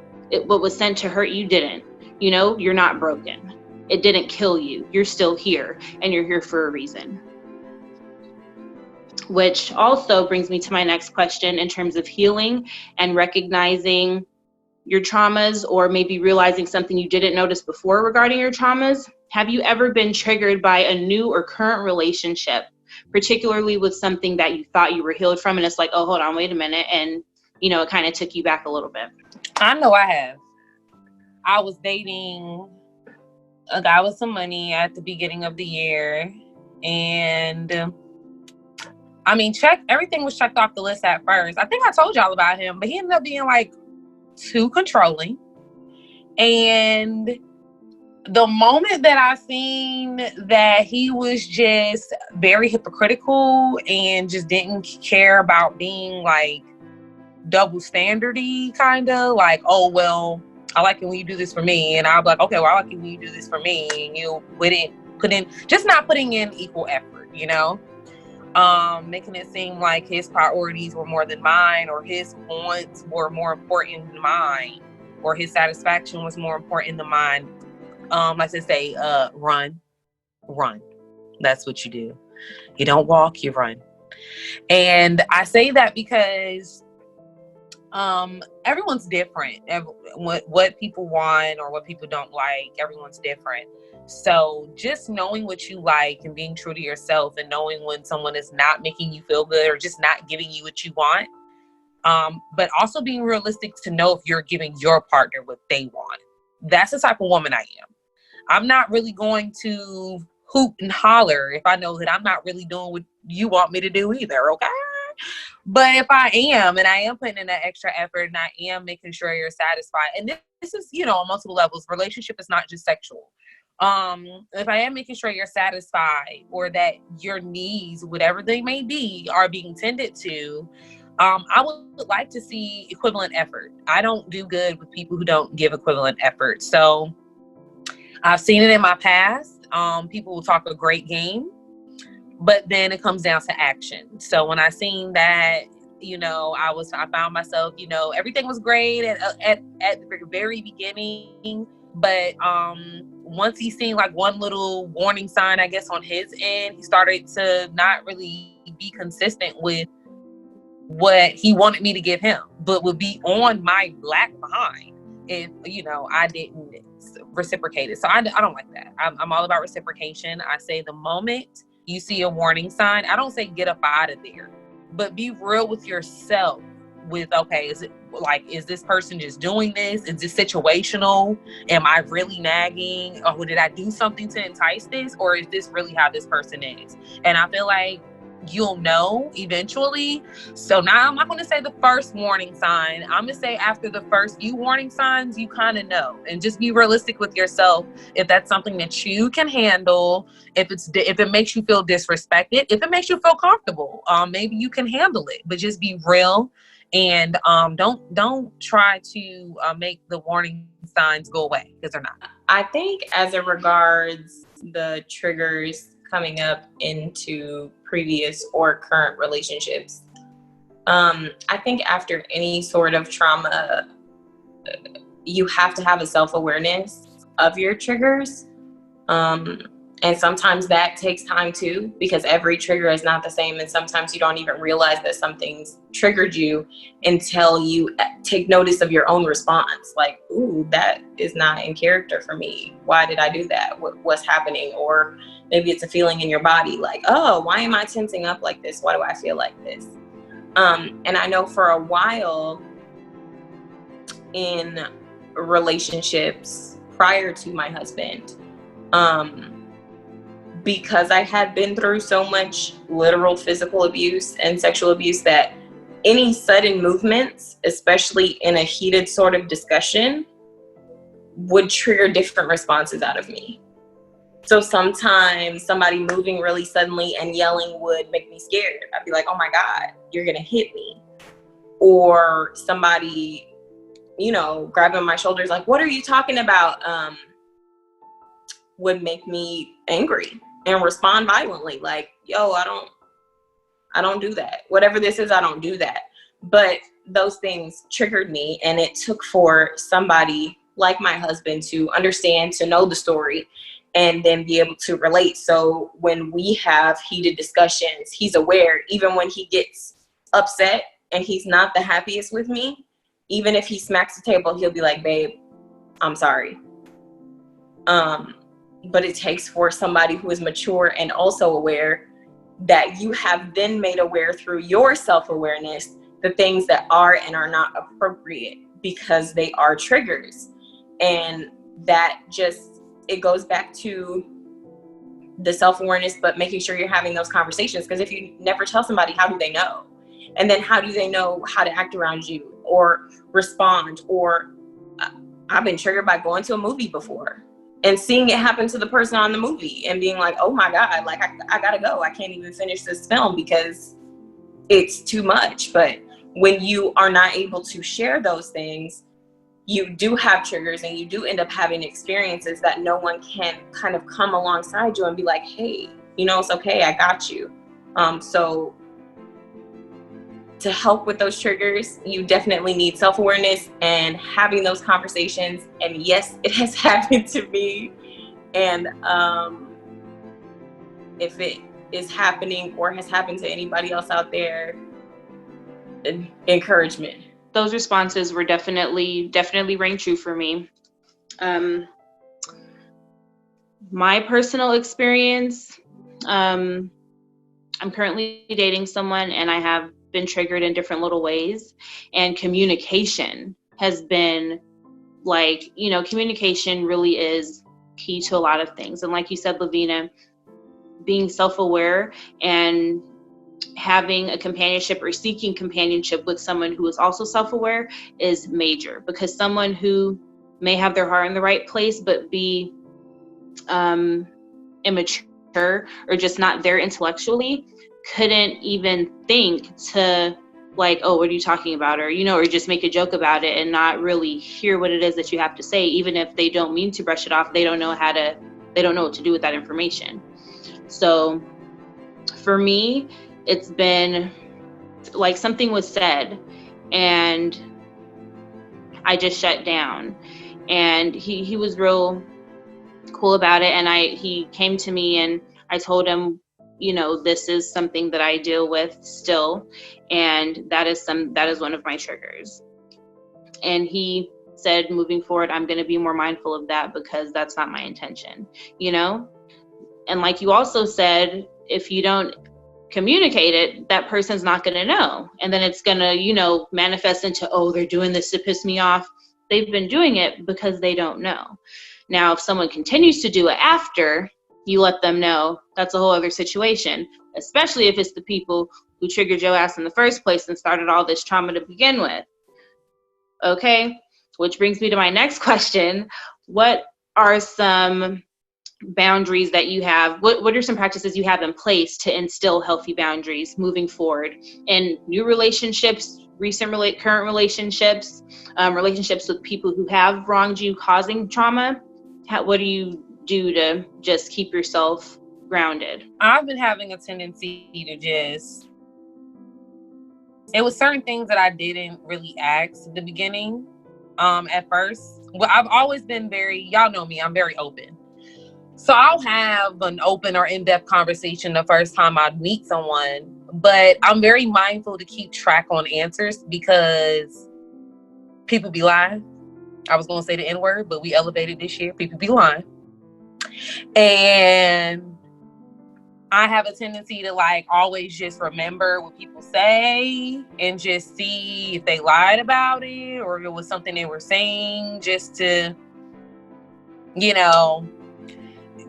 What was sent to hurt you didn't. You're not broken. It didn't kill you. You're still here, and you're here for a reason. Which also brings me to my next question in terms of healing and recognizing your traumas, or maybe realizing something you didn't notice before regarding your traumas. Have you ever been triggered by a new or current relationship, particularly with something that you thought you were healed from, and it's like, oh, hold on, wait a minute, and it kind of took you back a little bit? I know I have. I was dating a guy with some money at the beginning of the year, and everything was checked off the list at first. I think I told y'all about him, but he ended up being like too controlling. And the moment that I seen that he was just very hypocritical and just didn't care about being like double standardy, kind of like, oh, well, I like it when you do this for me. And I'll be like, okay, well, I like it when you do this for me. And you not putting in equal effort, making it seem like his priorities were more than mine, or his wants were more important than mine, or his satisfaction was more important than mine. Like they say, run. That's what you do. You don't walk, you run. And I say that because everyone's different. What people want or what people don't like, everyone's different. So just knowing what you like and being true to yourself, and knowing when someone is not making you feel good or just not giving you what you want, but also being realistic to know if you're giving your partner what they want. That's the type of woman I am. I'm not really going to hoot and holler if I know that I'm not really doing what you want me to do either, okay? But if I am, and I am putting in that extra effort, and I am making sure you're satisfied, and this is, on multiple levels. Relationship is not just sexual. If I am making sure you're satisfied, or that your needs, whatever they may be, are being tended to, I would like to see equivalent effort. I don't do good with people who don't give equivalent effort. So I've seen it in my past. People will talk a great game, but then it comes down to action. So when I seen that, I found myself, everything was great at the very beginning, but once he seen like one little warning sign, I guess, on his end, he started to not really be consistent with what he wanted me to give him, but would be on my black behind if, I didn't reciprocated. So I don't like that. I'm all about reciprocation. I say the moment you see a warning sign, I don't say get up out of there, but be real with yourself with, okay, is this person just doing this? Is this situational? Am I really nagging? Or did I do something to entice this? Or is this really how this person is? And I feel like you'll know eventually. So now I'm not going to say the first warning sign. I'm going to say after the first few warning signs, you kind of know. And just be realistic with yourself. If that's something that you can handle, if it makes you feel disrespected, if it makes you feel comfortable, maybe you can handle it. But just be real. And don't try to make the warning signs go away, because they're not. I think as it regards the triggers coming up into previous or current relationships, I think after any sort of trauma, you have to have a self-awareness of your triggers. And sometimes that takes time too, because every trigger is not the same. And sometimes you don't even realize that something's triggered you until you take notice of your own response. Like, ooh, that is not in character for me. Why did I do that? What's happening? Or maybe it's a feeling in your body like, oh, why am I tensing up like this? Why do I feel like this? And I know for a while in relationships prior to my husband, because I had been through so much literal physical abuse and sexual abuse, that any sudden movements, especially in a heated sort of discussion, would trigger different responses out of me. So sometimes somebody moving really suddenly and yelling would make me scared. I'd be like, oh my God, you're gonna hit me. Or somebody, grabbing my shoulders like, what are you talking about? Would make me angry and respond violently. Like, yo, I don't do that. Whatever this is, I don't do that. But those things triggered me, and it took for somebody like my husband to understand, to know the story, and then be able to relate. So when we have heated discussions, he's aware. Even when he gets upset and he's not the happiest with me, even if he smacks the table, he'll be like, babe, I'm sorry. But it takes for somebody who is mature and also aware, that you have then made aware through your self-awareness the things that are and are not appropriate, because they are triggers. And that just, it goes back to the self-awareness, but making sure you're having those conversations. Because if you never tell somebody, how do they know? And then how do they know how to act around you or respond? Or I've been triggered by going to a movie before and seeing it happen to the person on the movie and being like, oh my God, like I gotta go. I can't even finish this film because it's too much. But when you are not able to share those things, you do have triggers, and you do end up having experiences that no one can kind of come alongside you and be like, hey, it's okay, I got you. So to help with those triggers, you definitely need self-awareness and having those conversations. And yes, it has happened to me. And if it is happening or has happened to anybody else out there, encouragement. Those responses were definitely rang true for me. My personal experience, I'm currently dating someone, and I have been triggered in different little ways, and communication has been communication really is key to a lot of things. And like you said, Lavina, being self-aware and having a companionship or seeking companionship with someone who is also self-aware is major, because someone who may have their heart in the right place but be immature or just not there intellectually couldn't even think to like, oh, what are you talking about? Or, or just make a joke about it and not really hear what it is that you have to say. Even if they don't mean to brush it off, they don't know what to do with that information. So for me, it's been like something was said and I just shut down, and he was real cool about it. And he came to me and I told him, this is something that I deal with still, and that is one of my triggers. And he said, moving forward, I'm going to be more mindful of that because that's not my intention, you know? And like you also said, if you don't communicate it, that person's not going to know. And then it's going to, you know, manifest into, oh, they're doing this to piss me off. They've been doing it because they don't know. Now, if someone continues to do it after you let them know, that's a whole other situation, especially if it's the people who triggered your ass in the first place and started all this trauma to begin with. Okay, which brings me to my next question. What are some boundaries that you have? What are some practices you have in place to instill healthy boundaries moving forward in new relationships, current relationships, relationships with people who have wronged you, causing trauma? What do you do to just keep yourself grounded? I've been having a tendency to it was certain things that I didn't really ask at the beginning. At first, well, I've always been y'all know me, I'm very open. So I'll have an open or in-depth conversation the first time I meet someone, but I'm very mindful to keep track on answers because people be lying. I was going to say the N-word, but we elevated this year. People be lying. And I have a tendency to like always just remember what people say and just see if they lied about it or if it was something they were saying just to, you know,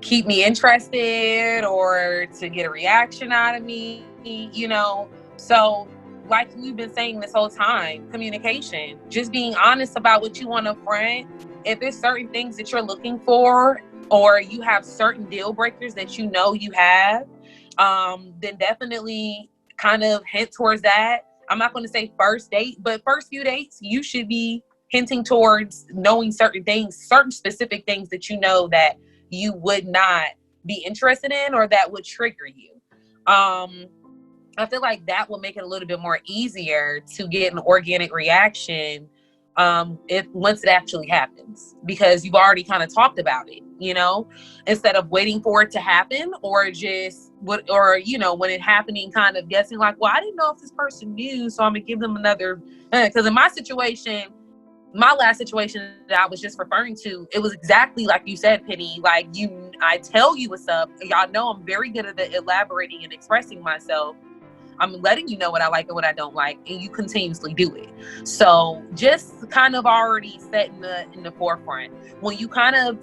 keep me interested or to get a reaction out of me, you know. So like we've been saying this whole time, communication, just being honest about what you want to front. If there's certain things that you're looking for or you have certain deal breakers that you know you have, then definitely kind of hint towards that. I'm not going to say first date, but first few dates, you should be hinting towards knowing certain things, certain specific things that you know that you would not be interested in or that would trigger you. I feel like that will make it a little bit more easier to get an organic reaction if once it actually happens, because you've already kind of talked about it, you know, instead of waiting for it to happen or just you know, when it happening, kind of guessing like, well, I didn't know if this person knew, so I'm gonna give them another. Because in my situation, my last situation that I was just referring to, it was exactly like you said, Penny. Like I tell you what's up. Y'all know I'm very good at elaborating and expressing myself. I'm letting you know what I like and what I don't like, and you continuously do it. So just kind of already set in the forefront. When you kind of,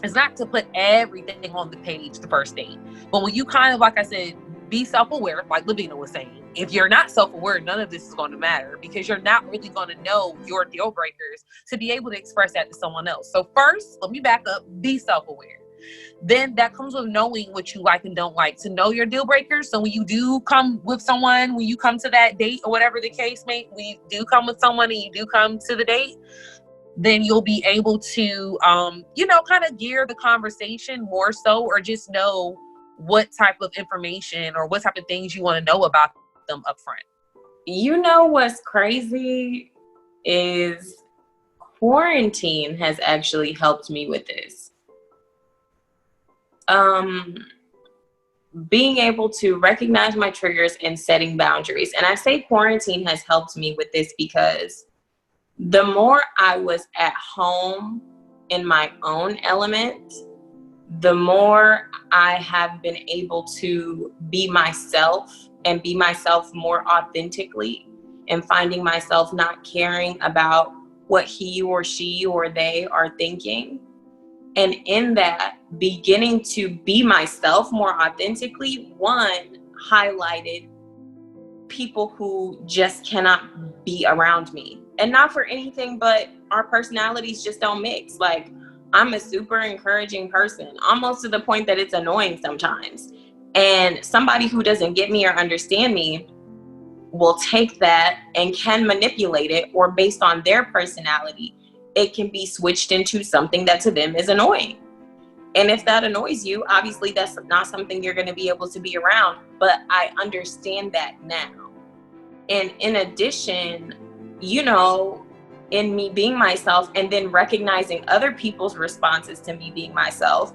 it's not to put everything on the page the first date, but when you kind of, like I said, be self-aware, like Lavina was saying. If you're not self-aware, none of this is going to matter because you're not really going to know your deal breakers to be able to express that to someone else. So first, let me back up, be self-aware. Then that comes with knowing what you like and don't like, to know your deal breakers. So when you do come with someone, when you come to that date or whatever the case may, when you do come with someone and you do come to the date, then you'll be able to, you know, kind of gear the conversation more so, or just know what type of information or what type of things you want to know about them up front. You know what's crazy is quarantine has actually helped me with this. Being able to recognize my triggers and setting boundaries. And I say quarantine has helped me with this because the more I was at home in my own element, the more I have been able to be myself and be myself more authentically, and finding myself not caring about what he or she or they are thinking. And in that, beginning to be myself more authentically, one, highlighted people who just cannot be around me. And not for anything, but our personalities just don't mix. Like, I'm a super encouraging person, almost to the point that it's annoying sometimes. And somebody who doesn't get me or understand me will take that and can manipulate it, or based on their personality, it can be switched into something that to them is annoying. And if that annoys you, obviously that's not something you're going to be able to be around. But I understand that now. And in addition, you know, in me being myself and then recognizing other people's responses to me being myself,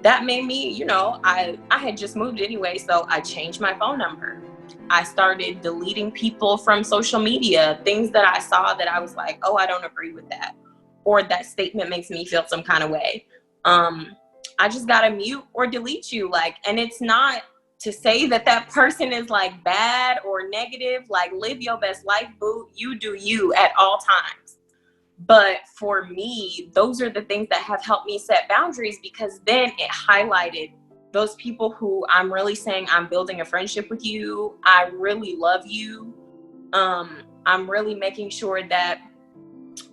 that made me, you know, I had just moved anyway, so I changed my phone number. I started deleting people from social media, things that I saw that I was like, oh, I don't agree with that, or that statement makes me feel some kind of way. I just gotta mute or delete you. Like, and it's not to say that that person is like bad or negative. Like, live your best life, boo. You do you at all times. But for me, those are the things that have helped me set boundaries, because then it highlighted those people who I'm really saying, I'm building a friendship with you. I really love you. I'm really making sure that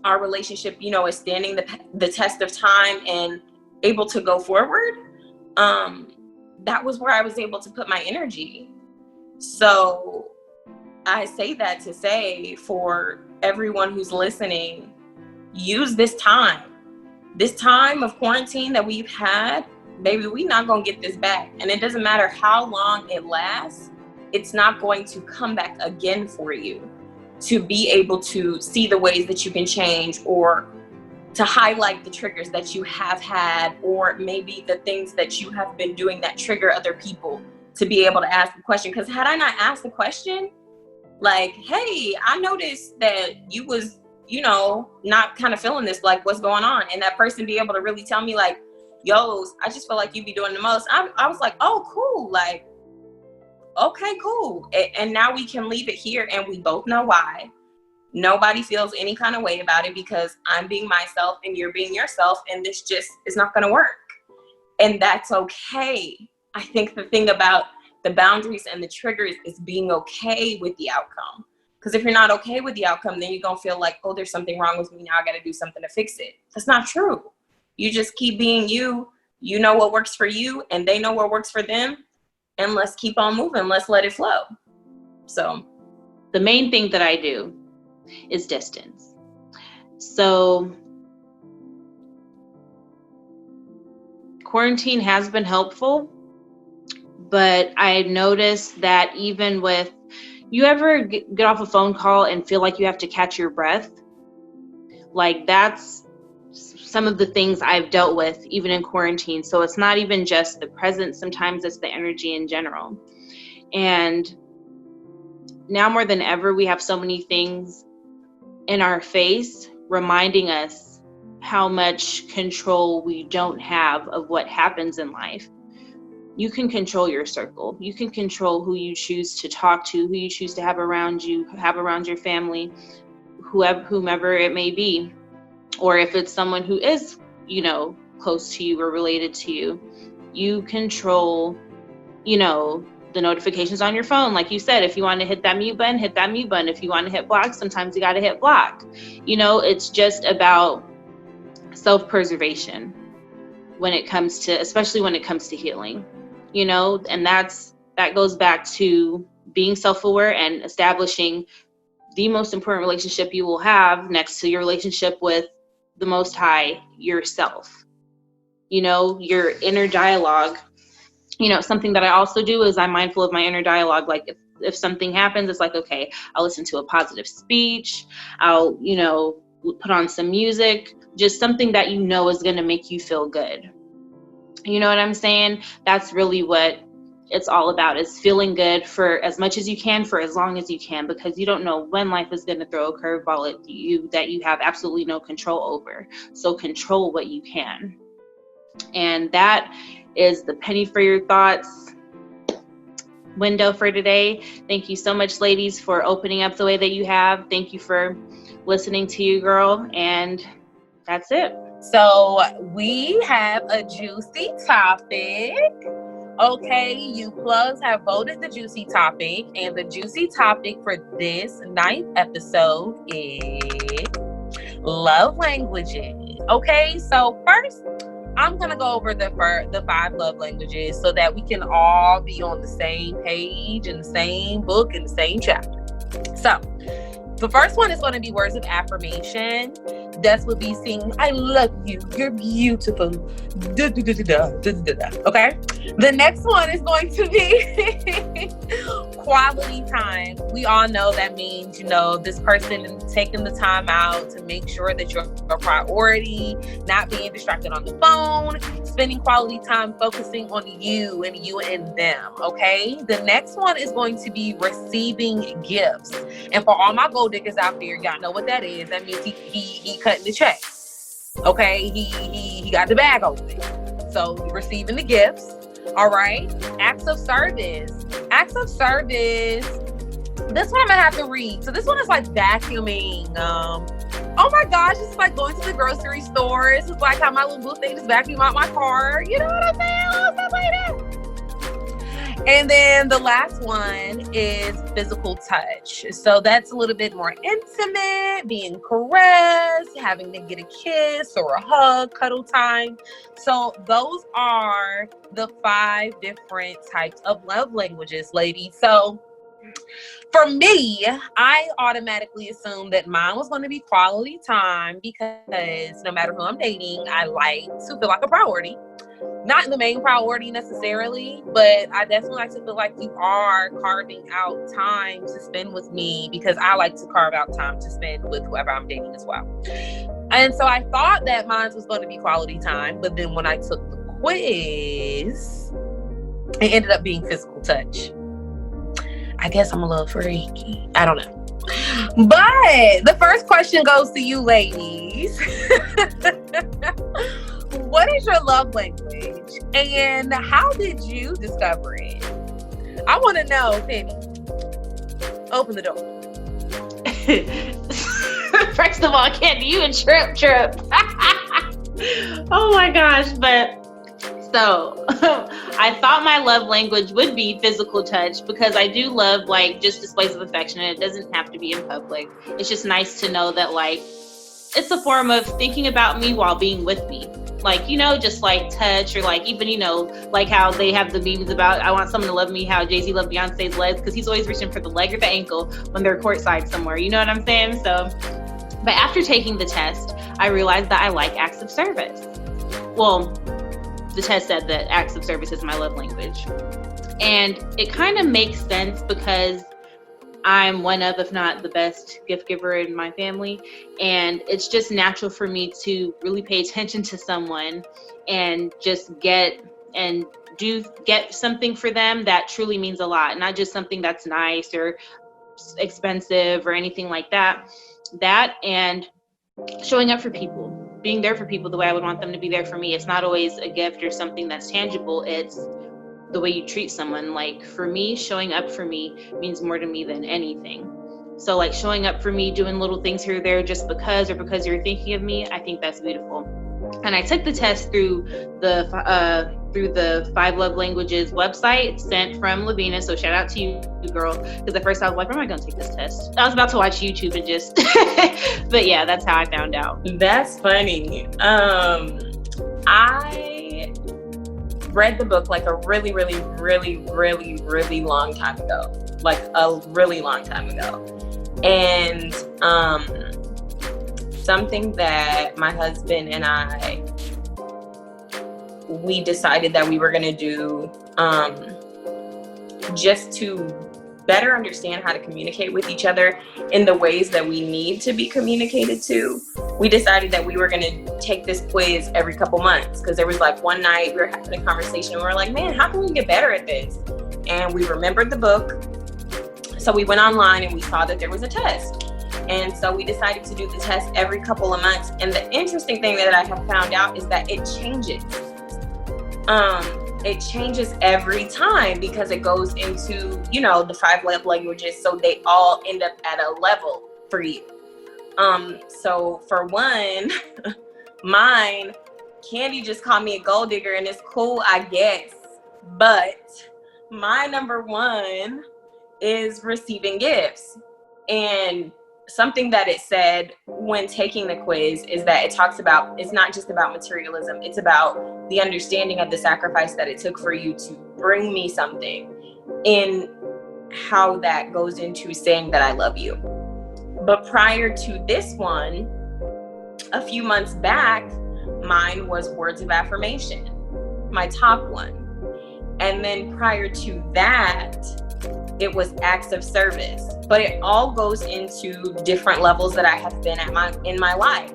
our relationship, you know, is standing the test of time and able to go forward. That was where I was able to put my energy. So I say that to say, for everyone who's listening, use this time of quarantine that we've had. Baby, we're not going to get this back. And it doesn't matter how long it lasts. It's not going to come back again for you. To be able to see the ways that you can change, or to highlight the triggers that you have had, or maybe the things that you have been doing that trigger other people, to be able to ask the question. Because had I not asked the question, like, hey, I noticed that you was, you know, not kind of feeling this, like, what's going on? And that person be able to really tell me, like, yo, I just feel like you be doing the most. I was like, oh, cool. Like, okay, cool. And now we can leave it here, and we both know why. Nobody feels any kind of way about it, because I'm being myself and you're being yourself, and this just is not going to work. And that's okay. I think the thing about the boundaries and the triggers is being okay with the outcome. Because if you're not okay with the outcome, then you're going to feel like, oh, there's something wrong with me. Now I got to do something to fix it. That's not true. You just keep being you. You know what works for you, and they know what works for them. And let's keep on moving. Let's let it flow. So the main thing that I do is distance. So quarantine has been helpful, but I noticed that even with, you ever get off a phone call and feel like you have to catch your breath? Like, that's some of the things I've dealt with even in quarantine. So it's not even just the present, sometimes it's the energy in general. And now more than ever, we have so many things in our face reminding us how much control we don't have of what happens in life. You can control your circle. You can control who you choose to talk to, who you choose to have around you, have around your family, whomever it may be. Or if it's someone who is, you know, close to you or related to you, you control, you know, the notifications on your phone. Like you said, if you want to hit that mute button, hit that mute button. If you want to hit block, sometimes you got to hit block. You know, it's just about self-preservation when it comes to, especially when it comes to healing, you know, and that goes back to being self-aware and establishing the most important relationship you will have next to your relationship with the Most High, yourself. You know, your inner dialogue. You know, something that I also do is I'm mindful of my inner dialogue. Like if something happens, it's like, okay, I'll listen to a positive speech. I'll, you know, put on some music, just something that you know is going to make you feel good. You know what I'm saying? That's really what it's all about, is feeling good for as much as you can, for as long as you can, because you don't know when life is going to throw a curveball at you that you have absolutely no control over. So control what you can. And that is the penny for your thoughts window for today. Thank you so much, ladies, for opening up the way that you have. Thank you for listening to you, girl. And that's it. So we have a juicy topic. Okay, you plugs have voted the juicy topic, and the juicy topic for this 9th episode is love languages. Okay, so first, I'm gonna go over the 5 love languages so that we can all be on the same page, in the same book, in the same chapter. So the first one is going to be words of affirmation. Des would be singing, I love you, you're beautiful. Okay? The next one is going to be quality time. We all know that means, this person is taking the time out to make sure that you're a priority, not being distracted on the phone, spending quality time focusing on you and them, okay? The next one is going to be receiving gifts. And for all my gold diggers out there, y'all know what that is. That means he cutting the check. Okay, he got the bag open. So receiving the gifts. All right. Acts of service. Acts of service. This one I'm gonna have to read. So this one is like vacuuming. Oh my gosh, it's like going to the grocery store. It's just like how my little boo thing just vacuum out my car. You know what I'm saying? Stuff like that. And then the last one is physical touch. So that's a little bit more intimate, being caressed, having to get a kiss or a hug, cuddle time. So those are the 5 different types of love languages, ladies. So for me, I automatically assumed that mine was going to be quality time because no matter who I'm dating, I like to feel like a priority. Not the main priority necessarily, but I definitely like to feel like you are carving out time to spend with me because I like to carve out time to spend with whoever I'm dating as well. And so I thought that mine was going to be quality time, but then when I took the quiz, it ended up being physical touch. I guess I'm a little freaky. I don't know. But the first question goes to you, ladies. What is your love language? And how did you discover it? I want to know, Penny. Open the door. First of all, Candy, you and Trip. Oh my gosh. But so I thought my love language would be physical touch because I do love just displays of affection, and it doesn't have to be in public. It's just nice to know that it's a form of thinking about me while being with me. Just touch or even, how they have the memes about, I want someone to love me, how Jay-Z loved Beyonce's legs, because he's always reaching for the leg or the ankle when they're courtside somewhere. You know what I'm saying? So, but after taking the test, I realized that I like acts of service. Well, the test said that acts of service is my love language. And it kind of makes sense because I'm one of, if not the best gift giver in my family. And it's just natural for me to really pay attention to someone and just get something for them that truly means a lot. Not just something that's nice or expensive or anything like that. That and showing up for people, being there for people the way I would want them to be there for me. It's not always a gift or something that's tangible. It's the way you treat someone. For me, showing up for me means more to me than anything. So showing up for me, doing little things here or there just because you're thinking of me, I think that's beautiful. And I took the test through the 5 Love Languages website sent from Lavina. So shout out to you, girl. Because at first I was like, where am I going to take this test? I was about to watch YouTube and just, but yeah, that's how I found out. That's funny. I read the book a really, really, really, really, really long time ago. A really long time ago. And something that my husband and I, we decided that we were going to do just to better understand how to communicate with each other in the ways that we need to be communicated to. We decided that we were going to take this quiz every couple months because there was one night we were having a conversation and we were like, man, how can we get better at this? And we remembered the book. So we went online and we saw that there was a test. And so we decided to do the test every couple of months. And the interesting thing that I have found out is that it changes. It changes every time because it goes into, the 5 love languages. So they all end up at a level for you. So for one, mine, Candy just called me a gold digger and it's cool, I guess. But my number 1 is receiving gifts. And something that it said when taking the quiz is that it talks about, it's not just about materialism, it's about the understanding of the sacrifice that it took for you to bring me something, and how that goes into saying that I love you. But prior to this one, a few months back, mine was words of affirmation, my top one. And then prior to that, it was acts of service. But it all goes into different levels that I have been in my life.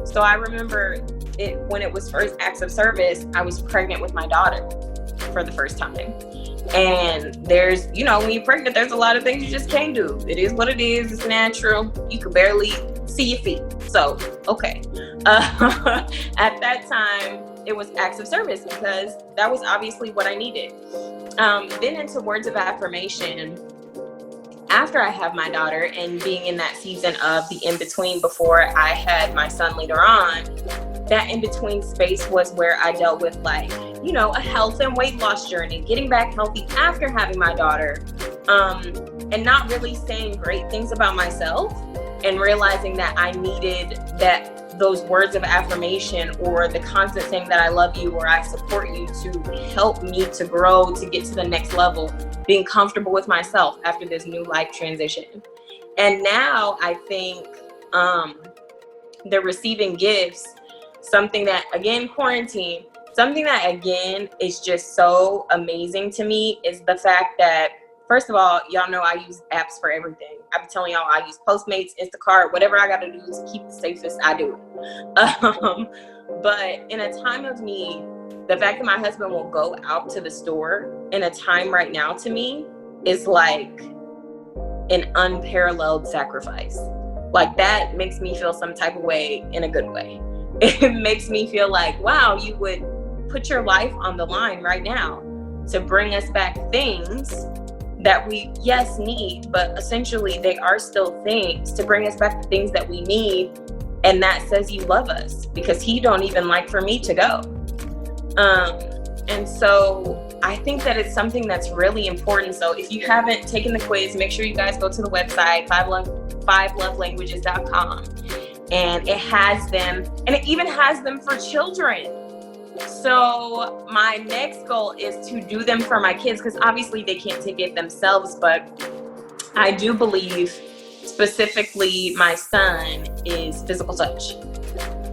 So I remember when it was first acts of service, I was pregnant with my daughter for the first time. And there's, when you're pregnant, there's a lot of things you just can't do. It is what it is. It's natural. You could barely see your feet. So, okay. At that time, it was acts of service because that was obviously what I needed. Then into words of affirmation, after I have my daughter and being in that season of the in-between before I had my son later on, that in-between space was where I dealt with a health and weight loss journey, getting back healthy after having my daughter, and not really saying great things about myself and realizing that I needed those words of affirmation or the constant saying that I love you or I support you to help me to grow, to get to the next level, being comfortable with myself after this new life transition. And now I think the receiving gifts, something that, again, quarantine, something that, again, is just so amazing to me is the fact that, first of all, y'all know I use apps for everything. I'm telling y'all, I use Postmates, Instacart, whatever I got to do to keep it safest, I do. But in a time of need, the fact that my husband will go out to the store in a time right now to me is like an unparalleled sacrifice. Like that makes me feel some type of way in a good way. It makes me feel like, wow, you would put your life on the line right now to bring us back things that we, yes, need, but essentially they are still things to bring us back to things that we need. And that says you love us because he don't even like for me to go. And so I think that it's something that's really important. So if you haven't taken the quiz, make sure you guys go to the website, 5lovelanguages.com. And it has them, and it even has them for children. So my next goal is to do them for my kids because obviously they can't take it themselves, but I do believe specifically my son is physical touch.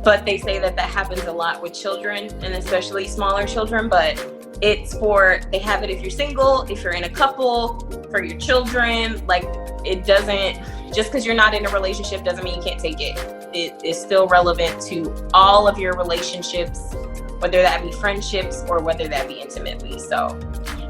But they say that happens a lot with children and especially smaller children, but it's they have it if you're single, if you're in a couple, for your children. Like it doesn't, just because you're not in a relationship doesn't mean you can't take it. It is still relevant to all of your relationships, whether that be friendships or whether that be intimately. So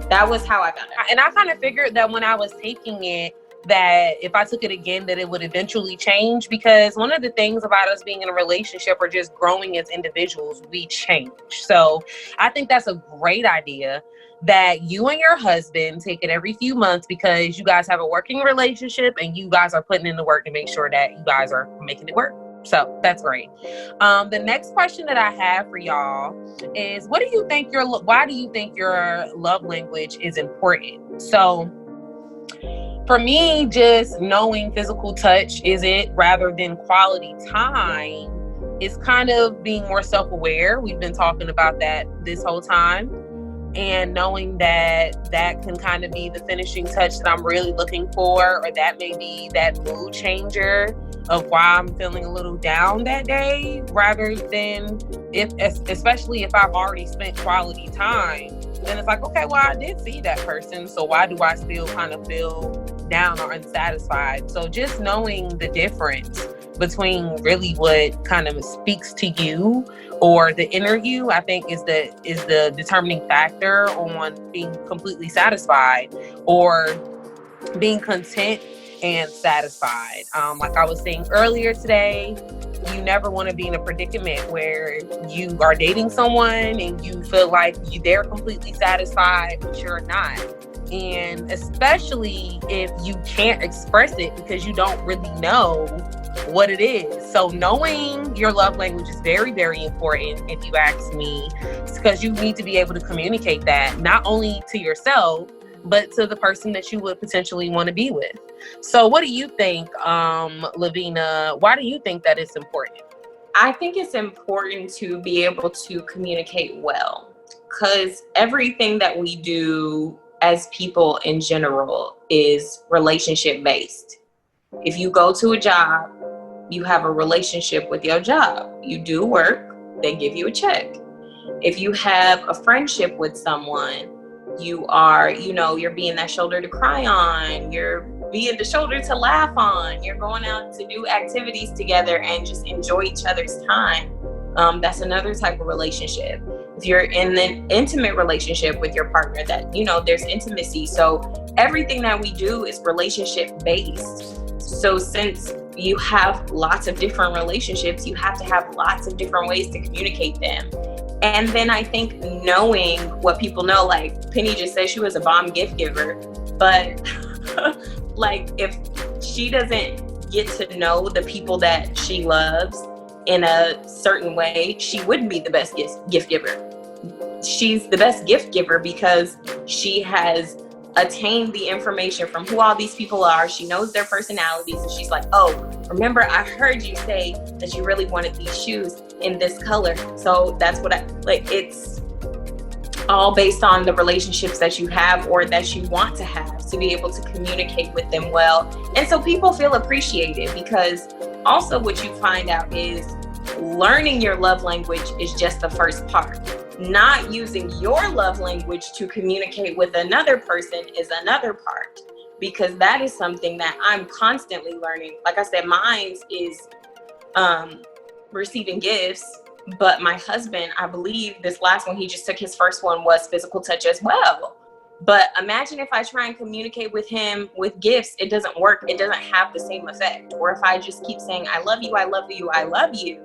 that was how I found it. And I kind of figured that when I was taking it, that if I took it again, that it would eventually change, because one of the things about us being in a relationship or just growing as individuals, we change. So I think that's a great idea that you and your husband take it every few months because you guys have a working relationship and you guys are putting in the work to make sure that you guys are making it work. So that's great. The next question that I have for y'all is, why do you think your love language is important? So for me, just knowing physical touch is it rather than quality time is kind of being more self-aware. We've been talking about that this whole time. And knowing that can kind of be the finishing touch that I'm really looking for, or that may be that mood changer of why I'm feeling a little down that day, rather than especially if I've already spent quality time, then it's like, okay, well, I did see that person, so why do I still kind of feel down or unsatisfied? So just knowing the difference between really what kind of speaks to you or the inner you, I think is the determining factor on being completely satisfied or being content and satisfied. Like I was saying earlier today, you never want to be in a predicament where you are dating someone and you feel like they're completely satisfied, but you're not. And especially if you can't express it because you don't really know what it is. So knowing your love language is very, very important, if you ask me, because you need to be able to communicate that not only to yourself, but to the person that you would potentially want to be with. So what do you think, Lavina? Why do you think that it's important? I think it's important to be able to communicate well, because everything that we do as people in general is relationship based. If you go to a job, you have a relationship with your job. You do work, they give you a check. If you have a friendship with someone, you are, you're being that shoulder to cry on, you're being the shoulder to laugh on, you're going out to do activities together and just enjoy each other's time. That's another type of relationship. If you're in an intimate relationship with your partner, that, there's intimacy. So everything that we do is relationship based. So since you have lots of different relationships, you have to have lots of different ways to communicate them. And then I think knowing what people know, like Penny just said, she was a bomb gift giver, but like if she doesn't get to know the people that she loves in a certain way, she wouldn't be the best gift giver. She's the best gift giver because she has attained the information from who all these people are. She knows their personalities, and she's like, oh, remember I heard you say that you really wanted these shoes in this color. So that's what I like. It's all based on the relationships that you have or that you want to have to be able to communicate with them well. And so people feel appreciated, because also what you find out is learning your love language is just the first part. Not using your love language to communicate with another person is another part, because that is something that I'm constantly learning. Like I said, mine is receiving gifts, but my husband, I believe this last one, he just took his first one, was physical touch as well. But imagine if I try and communicate with him with gifts, it doesn't work. It doesn't have the same effect. Or if I just keep saying, I love you, I love you, I love you,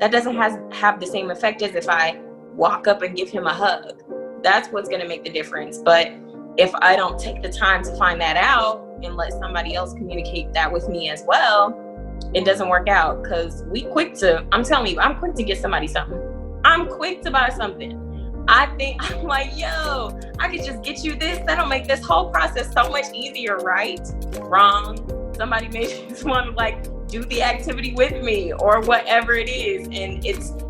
that doesn't have the same effect as if I walk up and give him a hug. That's what's going to make the difference. But if I don't take the time to find that out and let somebody else communicate that with me as well, it doesn't work out, because I'm telling you, I'm quick to get somebody something. I'm quick to buy something. I'm like, yo, I could just get you this. That'll make this whole process so much easier, right? Wrong. Somebody may just want to like do the activity with me or whatever it is. And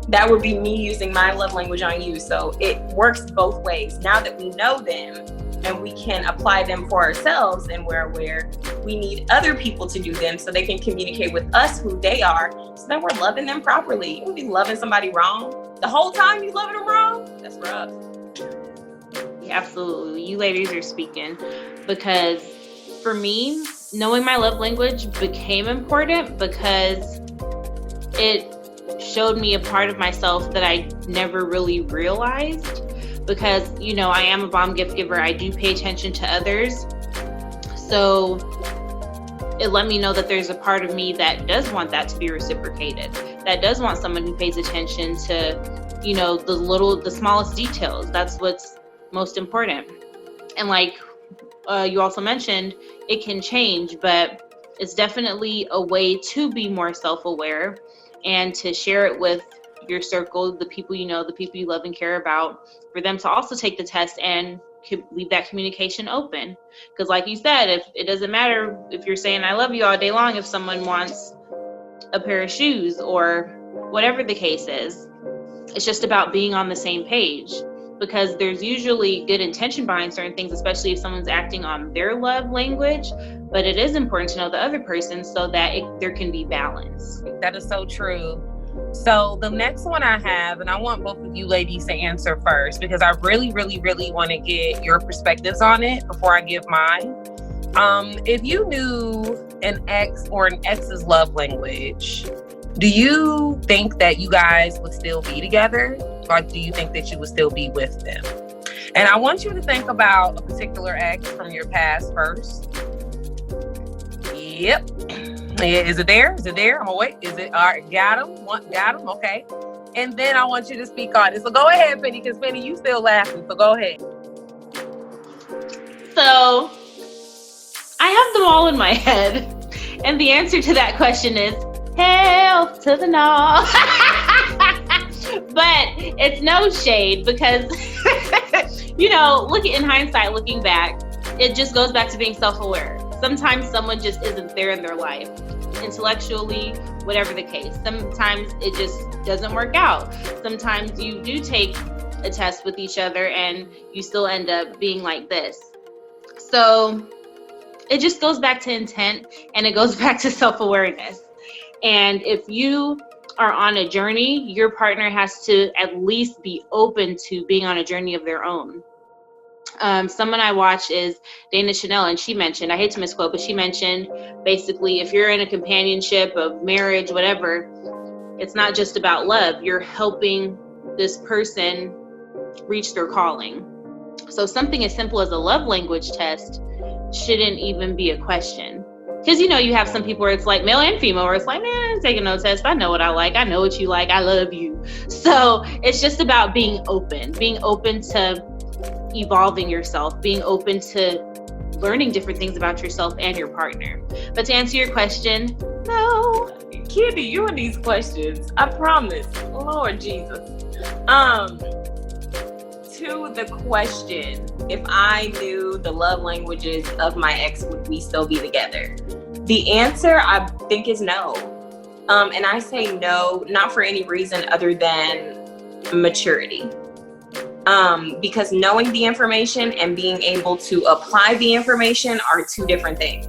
that would be me using my love language on you. So it works both ways. Now that we know them and we can apply them for ourselves, and we're aware, we need other people to do them so they can communicate with us who they are, so that we're loving them properly. You would be loving somebody wrong the whole time you loving them wrong. That's rough. Yeah, absolutely. You ladies are speaking, because for me, knowing my love language became important because it showed me a part of myself that I never really realized. Because, I am a bomb gift giver. I do pay attention to others. So it let me know that there's a part of me that does want that to be reciprocated, that does want someone who pays attention to, the smallest details. That's what's most important. And like you also mentioned, it can change, but it's definitely a way to be more self-aware and to share it with your circle, the people the people you love and care about, for them to also take the test and leave that communication open. Because like you said, if it doesn't matter if you're saying I love you all day long, if someone wants a pair of shoes or whatever the case is, it's just about being on the same page. Because there's usually good intention behind certain things, especially if someone's acting on their love language. But it is important to know the other person so that there can be balance. That is so true. So the next one I have, and I want both of you ladies to answer first, because I really, really, really want to get your perspectives on it before I give mine. If you knew an ex or an ex's love language, do you think that you guys would still be together? Or do you think that you would still be with them? And I want you to think about a particular ex from your past first. Yep. Is it there? Is it there? Oh, wait. Is it? All right. Got him. Got him. Okay. And then I want you to speak on it. So go ahead, Penny, because Penny, you still laughing. So go ahead. So I have them all in my head. And the answer to that question is hell to the no. But it's no shade, because, in hindsight, looking back, it just goes back to being self-aware. Sometimes someone just isn't there in their life, intellectually, whatever the case. Sometimes it just doesn't work out. Sometimes you do take a test with each other and you still end up being like this. So it just goes back to intent, and it goes back to self-awareness. And if you are on a journey, your partner has to at least be open to being on a journey of their own. Someone I watch is Dana Chanel, and she mentioned, I hate to misquote, but she mentioned basically if you're in a companionship of marriage, whatever, it's not just about love. You're helping this person reach their calling. So something as simple as a love language test shouldn't even be a question. Because, you have some people where it's like male and female, where it's like, man, I'm taking no test. I know what I like. I know what you like. I love you. So it's just about being open to evolving yourself, being open to learning different things about yourself and your partner. But to answer your question, no. Kitty, you and these questions, I promise. Lord Jesus. To the question, if I knew the love languages of my ex, would we still be together? The answer, I think, is no. And I say no, not for any reason other than maturity. Because knowing the information and being able to apply the information are two different things.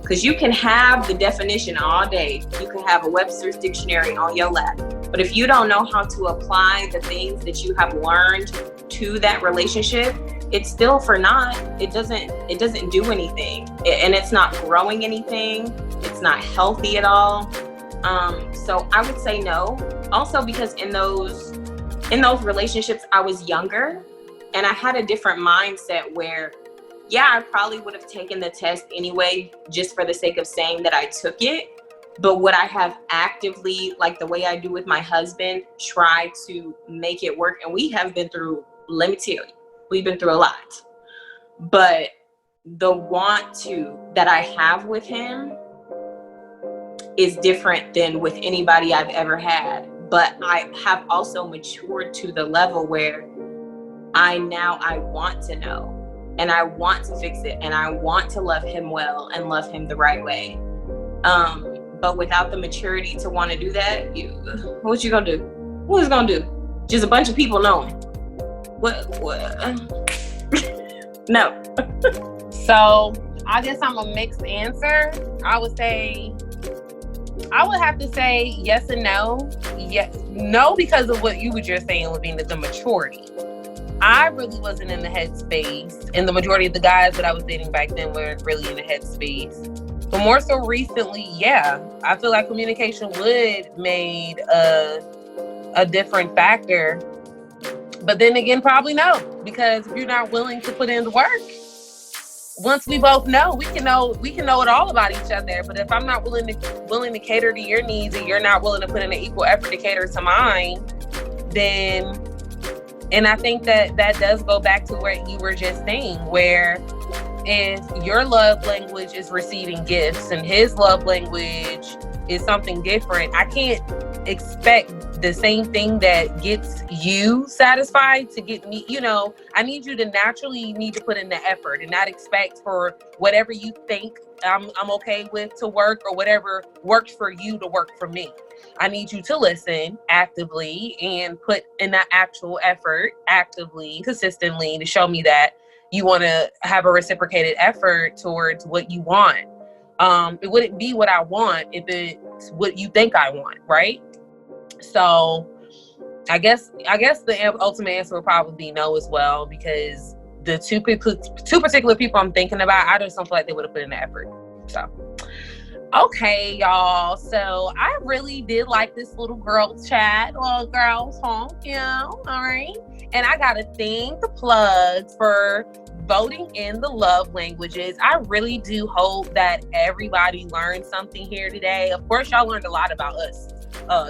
Because you can have the definition all day. You can have a Webster's dictionary on your lap. But if you don't know how to apply the things that you have learned to that relationship, it's still for naught. It doesn't do anything. And it's not growing anything. It's not healthy at all. So I would say no. Also because in those relationships, I was younger and I had a different mindset where, yeah, I probably would have taken the test anyway, just for the sake of saying that I took it. But would I have actively, like the way I do with my husband, try to make it work? And we have been through, let me tell you, we've been through a lot. But the want to that I have with him is different than with anybody I've ever had. But I have also matured to the level where I want to know, and I want to fix it, and I want to love him well and love him the right way. But without the maturity to want to do that, what you gonna do? What is gonna do? Just a bunch of people knowing. What? No. So I guess I'm a mixed answer. I would have to say yes and no. Yes, no, because of what you were just saying with being the maturity. I really wasn't in the headspace, and the majority of the guys that I was dating back then weren't really in the headspace. But more so recently, yeah, I feel like communication would made a different factor. But then again, probably no, because if you're not willing to put in the work, once we both know, we can know it all about each other. But if I'm not willing to cater to your needs and you're not willing to put in an equal effort to cater to mine, then, and I think that does go back to what you were just saying, where if your love language is receiving gifts and his love language is something different, I can't expect the same thing that gets you satisfied to get me. I need you to naturally need to put in the effort and not expect for whatever you think I'm okay with to work, or whatever works for you to work for me. I need you to listen actively and put in that actual effort actively, consistently, to show me that you want to have a reciprocated effort towards what you want. It wouldn't be what I want if it's what you think I want, right? So I guess the ultimate answer would probably be no as well, because the two particular people I'm thinking about, I just don't feel like they would have put in the effort. So, okay, y'all. So I really did like this little girls talk, all right. And I got to thank the plugs for voting in the love languages. I really do hope that everybody learned something here today. Of course, y'all learned a lot about us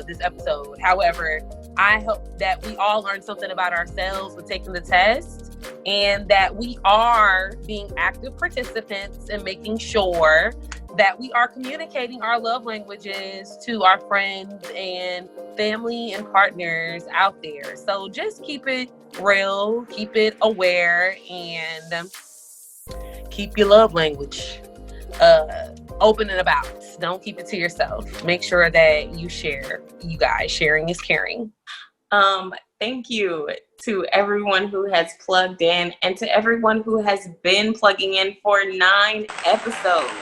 this episode. However, I hope that we all learned something about ourselves with taking the test, and that we are being active participants and making sure that we are communicating our love languages to our friends and family and partners out there. So just keep it real, keep it aware, and keep your love language open and about. Don't keep it to yourself. Make sure that you share. You guys, sharing is caring. Thank you to everyone who has plugged in, and to everyone who has been plugging in for 9 episodes.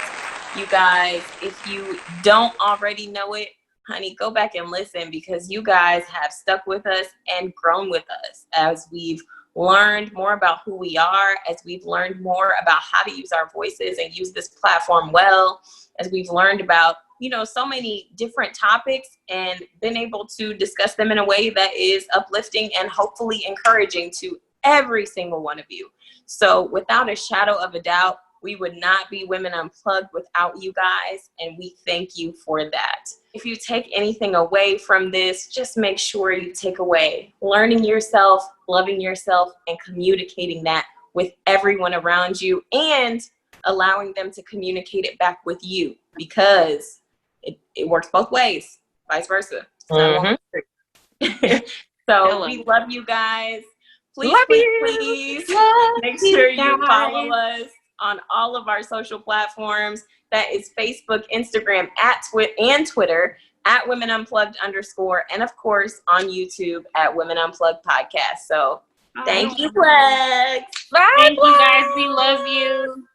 You guys, if you don't already know it, honey, go back and listen, because you guys have stuck with us and grown with us as we've learned more about who we are, as we've learned more about how to use our voices and use this platform well, as we've learned about, you know, so many different topics and been able to discuss them in a way that is uplifting and hopefully encouraging to every single one of you. So without a shadow of a doubt, we would not be Women Unplugged without you guys, and we thank you for that. If you take anything away from this, just make sure you take away learning yourself, loving yourself, and communicating that with everyone around you, and allowing them to communicate it back with you, because it works both ways, vice versa. Mm-hmm. So we love you guys. Please make sure you follow us on all of our social platforms. That is Facebook, Instagram, and Twitter at Women Unplugged _, and of course on YouTube at Women Unplugged Podcast. So thank you, Flex. Thank you guys. We love you.